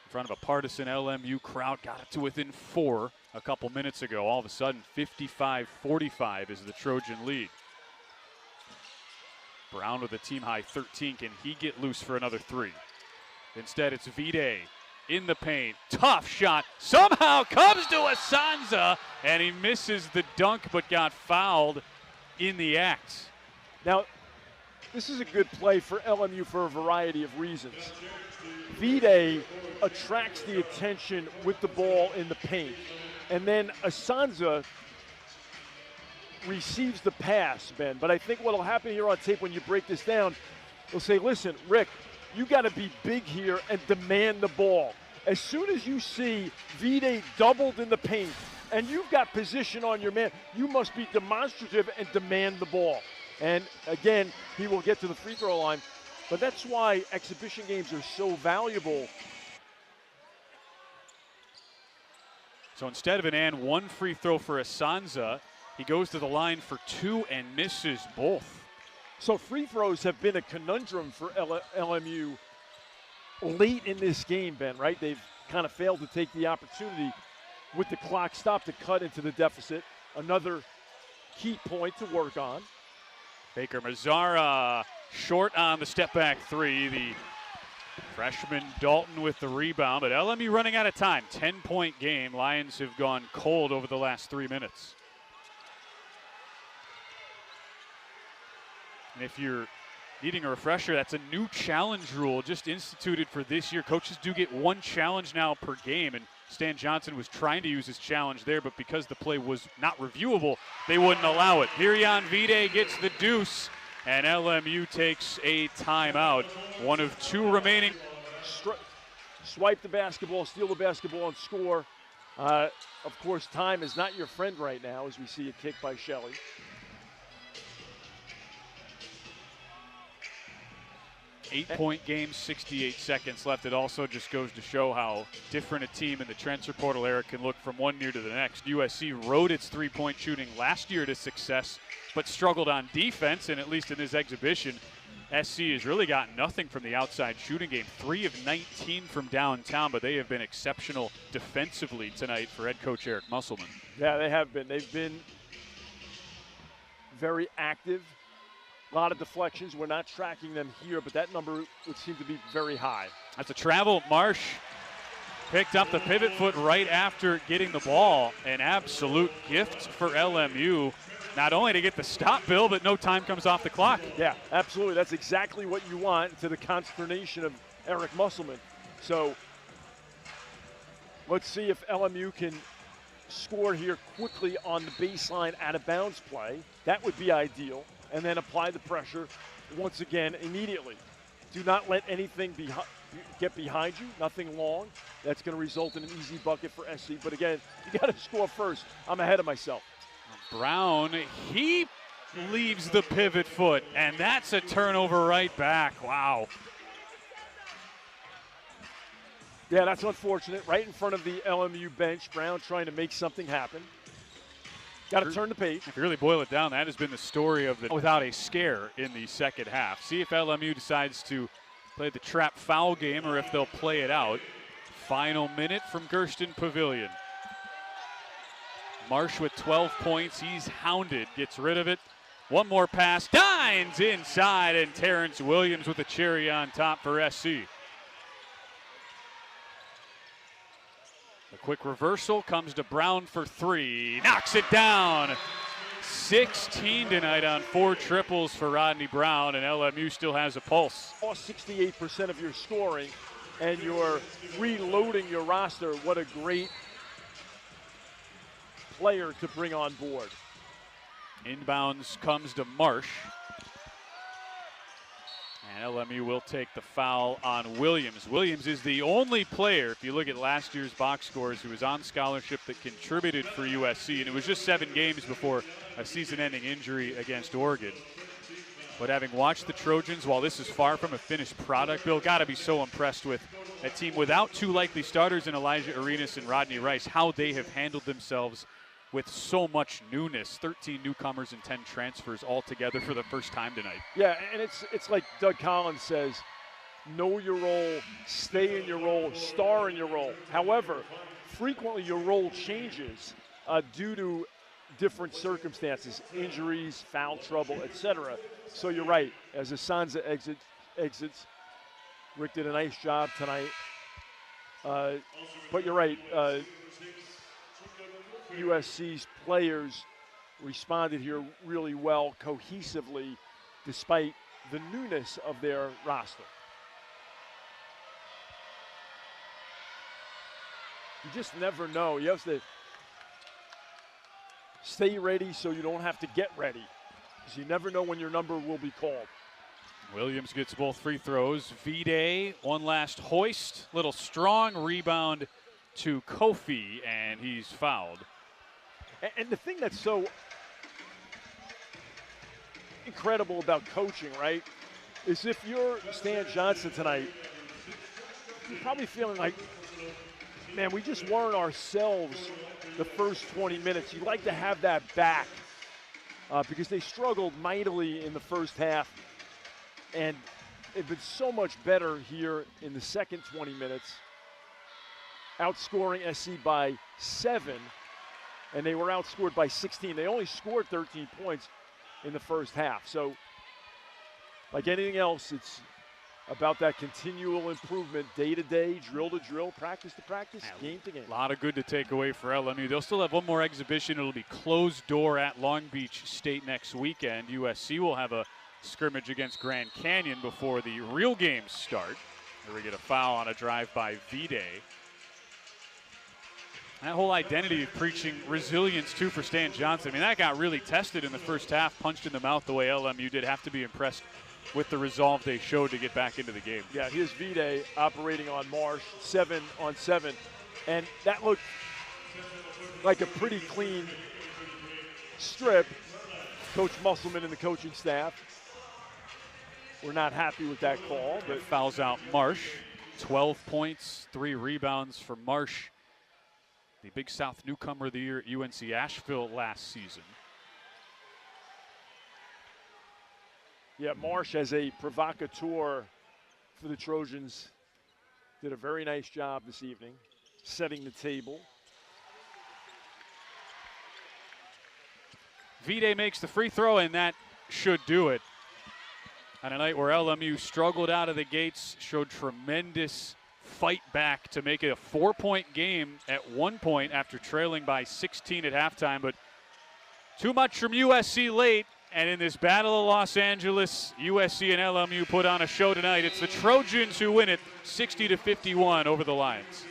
[SPEAKER 1] in front of a partisan LMU crowd. Got it to within 4 a couple minutes ago. All of a sudden, 55-45 is the Trojan lead. Brown with a team-high 13. Can he get loose for another 3? Instead, it's Vide in the paint. Tough shot. Somehow comes to Asanza, and he misses the dunk but got fouled in the act.
[SPEAKER 2] Now, this is a good play for LMU for a variety of reasons. Vide attracts the attention with the ball in the paint. And then Asanza receives the pass, Ben. But I think what will happen here on tape when you break this down, they'll say, listen, Rick, you got to be big here and demand the ball. As soon as you see Vide doubled in the paint and you've got position on your man, you must be demonstrative and demand the ball. And again, he will get to the free throw line. But that's why exhibition games are so valuable.
[SPEAKER 1] So instead of an and 1 free throw for Asanza, he goes to the line for 2 and misses both.
[SPEAKER 2] So free throws have been a conundrum for LMU late in this game, Ben, right? They've kind of failed to take the opportunity with the clock stopped to cut into the deficit. Another key point to work on.
[SPEAKER 1] Baker Mazzara short on the step back 3. The freshman Dalton with the rebound, but LMU running out of time. 10-point game. Lions have gone cold over the last 3 minutes. And if you're Needing a refresher, that's a new challenge rule just instituted for this year. Coaches do get one challenge now per game, and Stan Johnson was trying to use his challenge there, but because the play was not reviewable, they wouldn't allow it. Hirion Vide gets the deuce, and LMU takes a timeout. One of two remaining.
[SPEAKER 2] Swipe the basketball, steal the basketball, and score. Of course, time is not your friend right now as we see a kick by Shelley.
[SPEAKER 1] 8-point game, 68 seconds left. It also just goes to show how different a team in the transfer portal era can look from one year to the next. USC rode its three-point shooting last year to success, but struggled on defense, and at least in this exhibition, SC has really gotten nothing from the outside shooting game. 3 of 19 from downtown, but they have been exceptional defensively tonight for head coach Eric Musselman.
[SPEAKER 2] Yeah, they have been. They've been very active. A lot of deflections. We're not tracking them here, but that number would seem to be very high.
[SPEAKER 1] That's a travel. Marsh picked up the pivot foot right after getting the ball. An absolute gift for LMU. Not only to get the stop, Bill, but no time comes off the clock.
[SPEAKER 2] Yeah, absolutely. That's exactly what you want, to the consternation of Eric Musselman. So let's see if LMU can score here quickly on the baseline out-of-bounds play. That would be ideal. And then apply the pressure once again immediately. Do not let anything get behind you, nothing long. That's going to result in an easy bucket for SC. But again, you got to score first. I'm ahead of myself.
[SPEAKER 1] Brown, he leaves the pivot foot, and that's a turnover right back. Wow.
[SPEAKER 2] Yeah, that's unfortunate. Right in front of the LMU bench, Brown trying to make something happen. Got to turn the page.
[SPEAKER 1] If you really boil it down, that has been the story of the without a scare in the second half. See if LMU decides to play the trap foul game or if they'll play it out. Final minute from Gersten Pavilion. Marsh with 12 points. He's hounded, gets rid of it. One more pass, dines inside, and Terrence Williams with a cherry on top for SC. A quick reversal comes to Brown for 3. Knocks it down. 16 tonight on 4 triples for Rodney Brown, and LMU still has a pulse.
[SPEAKER 2] 68% of your scoring, and you're reloading your roster. What a great player to bring on board.
[SPEAKER 1] Inbounds comes to Marsh. And LMU will take the foul on Williams. Williams is the only player, if you look at last year's box scores, who was on scholarship that contributed for USC. And it was just 7 games before a season-ending injury against Oregon. But having watched the Trojans, while this is far from a finished product, Bill, got to be so impressed with a team without 2 likely starters in Elijah Arenas and Rodney Rice, how they have handled themselves with so much newness. 13 newcomers and 10 transfers all together for the first time tonight.
[SPEAKER 2] Yeah, and it's like Doug Collins says, know your role, stay in your role, star in your role. However, frequently your role changes due to different circumstances, injuries, foul trouble, etc. So you're right, as Asanza exits, Rick did a nice job tonight. But you're right, USC's players responded here really well, cohesively, despite the newness of their roster. You just never know. You have to stay ready so you don't have to get ready, because you never know when your number will be called.
[SPEAKER 1] Williams gets both free throws. Vide, one last hoist, little strong rebound to Kofi, and he's fouled.
[SPEAKER 2] And the thing that's so incredible about coaching, right, is if you're Stan Johnson tonight, you're probably feeling like, man, we just weren't ourselves the first 20 minutes. You'd like to have that back because they struggled mightily in the first half, and they've been so much better here in the second 20 minutes, outscoring SC by 7. And they were outscored by 16. They only scored 13 points in the first half. So, like anything else, it's about that continual improvement, day to day, drill to drill, practice to practice, game to game.
[SPEAKER 1] A lot of good to take away for LMU. They'll still have one more exhibition. It'll be closed door at Long Beach State next weekend. USC will have a scrimmage against Grand Canyon before the real games start. Here we get a foul on a drive by V-Day. That whole identity of preaching resilience, too, for Stan Johnson. I mean, that got really tested in the first half, punched in the mouth the way LMU did. Have to be impressed with the resolve they showed to get back into the game.
[SPEAKER 2] Yeah, here's V-Day operating on Marsh, 7-on-7. And that looked like a pretty clean strip. Coach Musselman and the coaching staff were not happy with that call. But
[SPEAKER 1] it fouls out Marsh. 12 points, 3 rebounds for Marsh, the Big South Newcomer of the Year at UNC Asheville last season.
[SPEAKER 2] Yeah, Marsh as a provocateur for the Trojans did a very nice job this evening, setting the table.
[SPEAKER 1] V-Day makes the free throw, and that should do it. On a night where LMU struggled out of the gates, showed tremendous fight back to make it a 4-point game at one point after trailing by 16 at halftime, but too much from USC late. And in this Battle of Los Angeles, USC and LMU put on a show tonight. It's the Trojans who win it 60-51 over the Lions.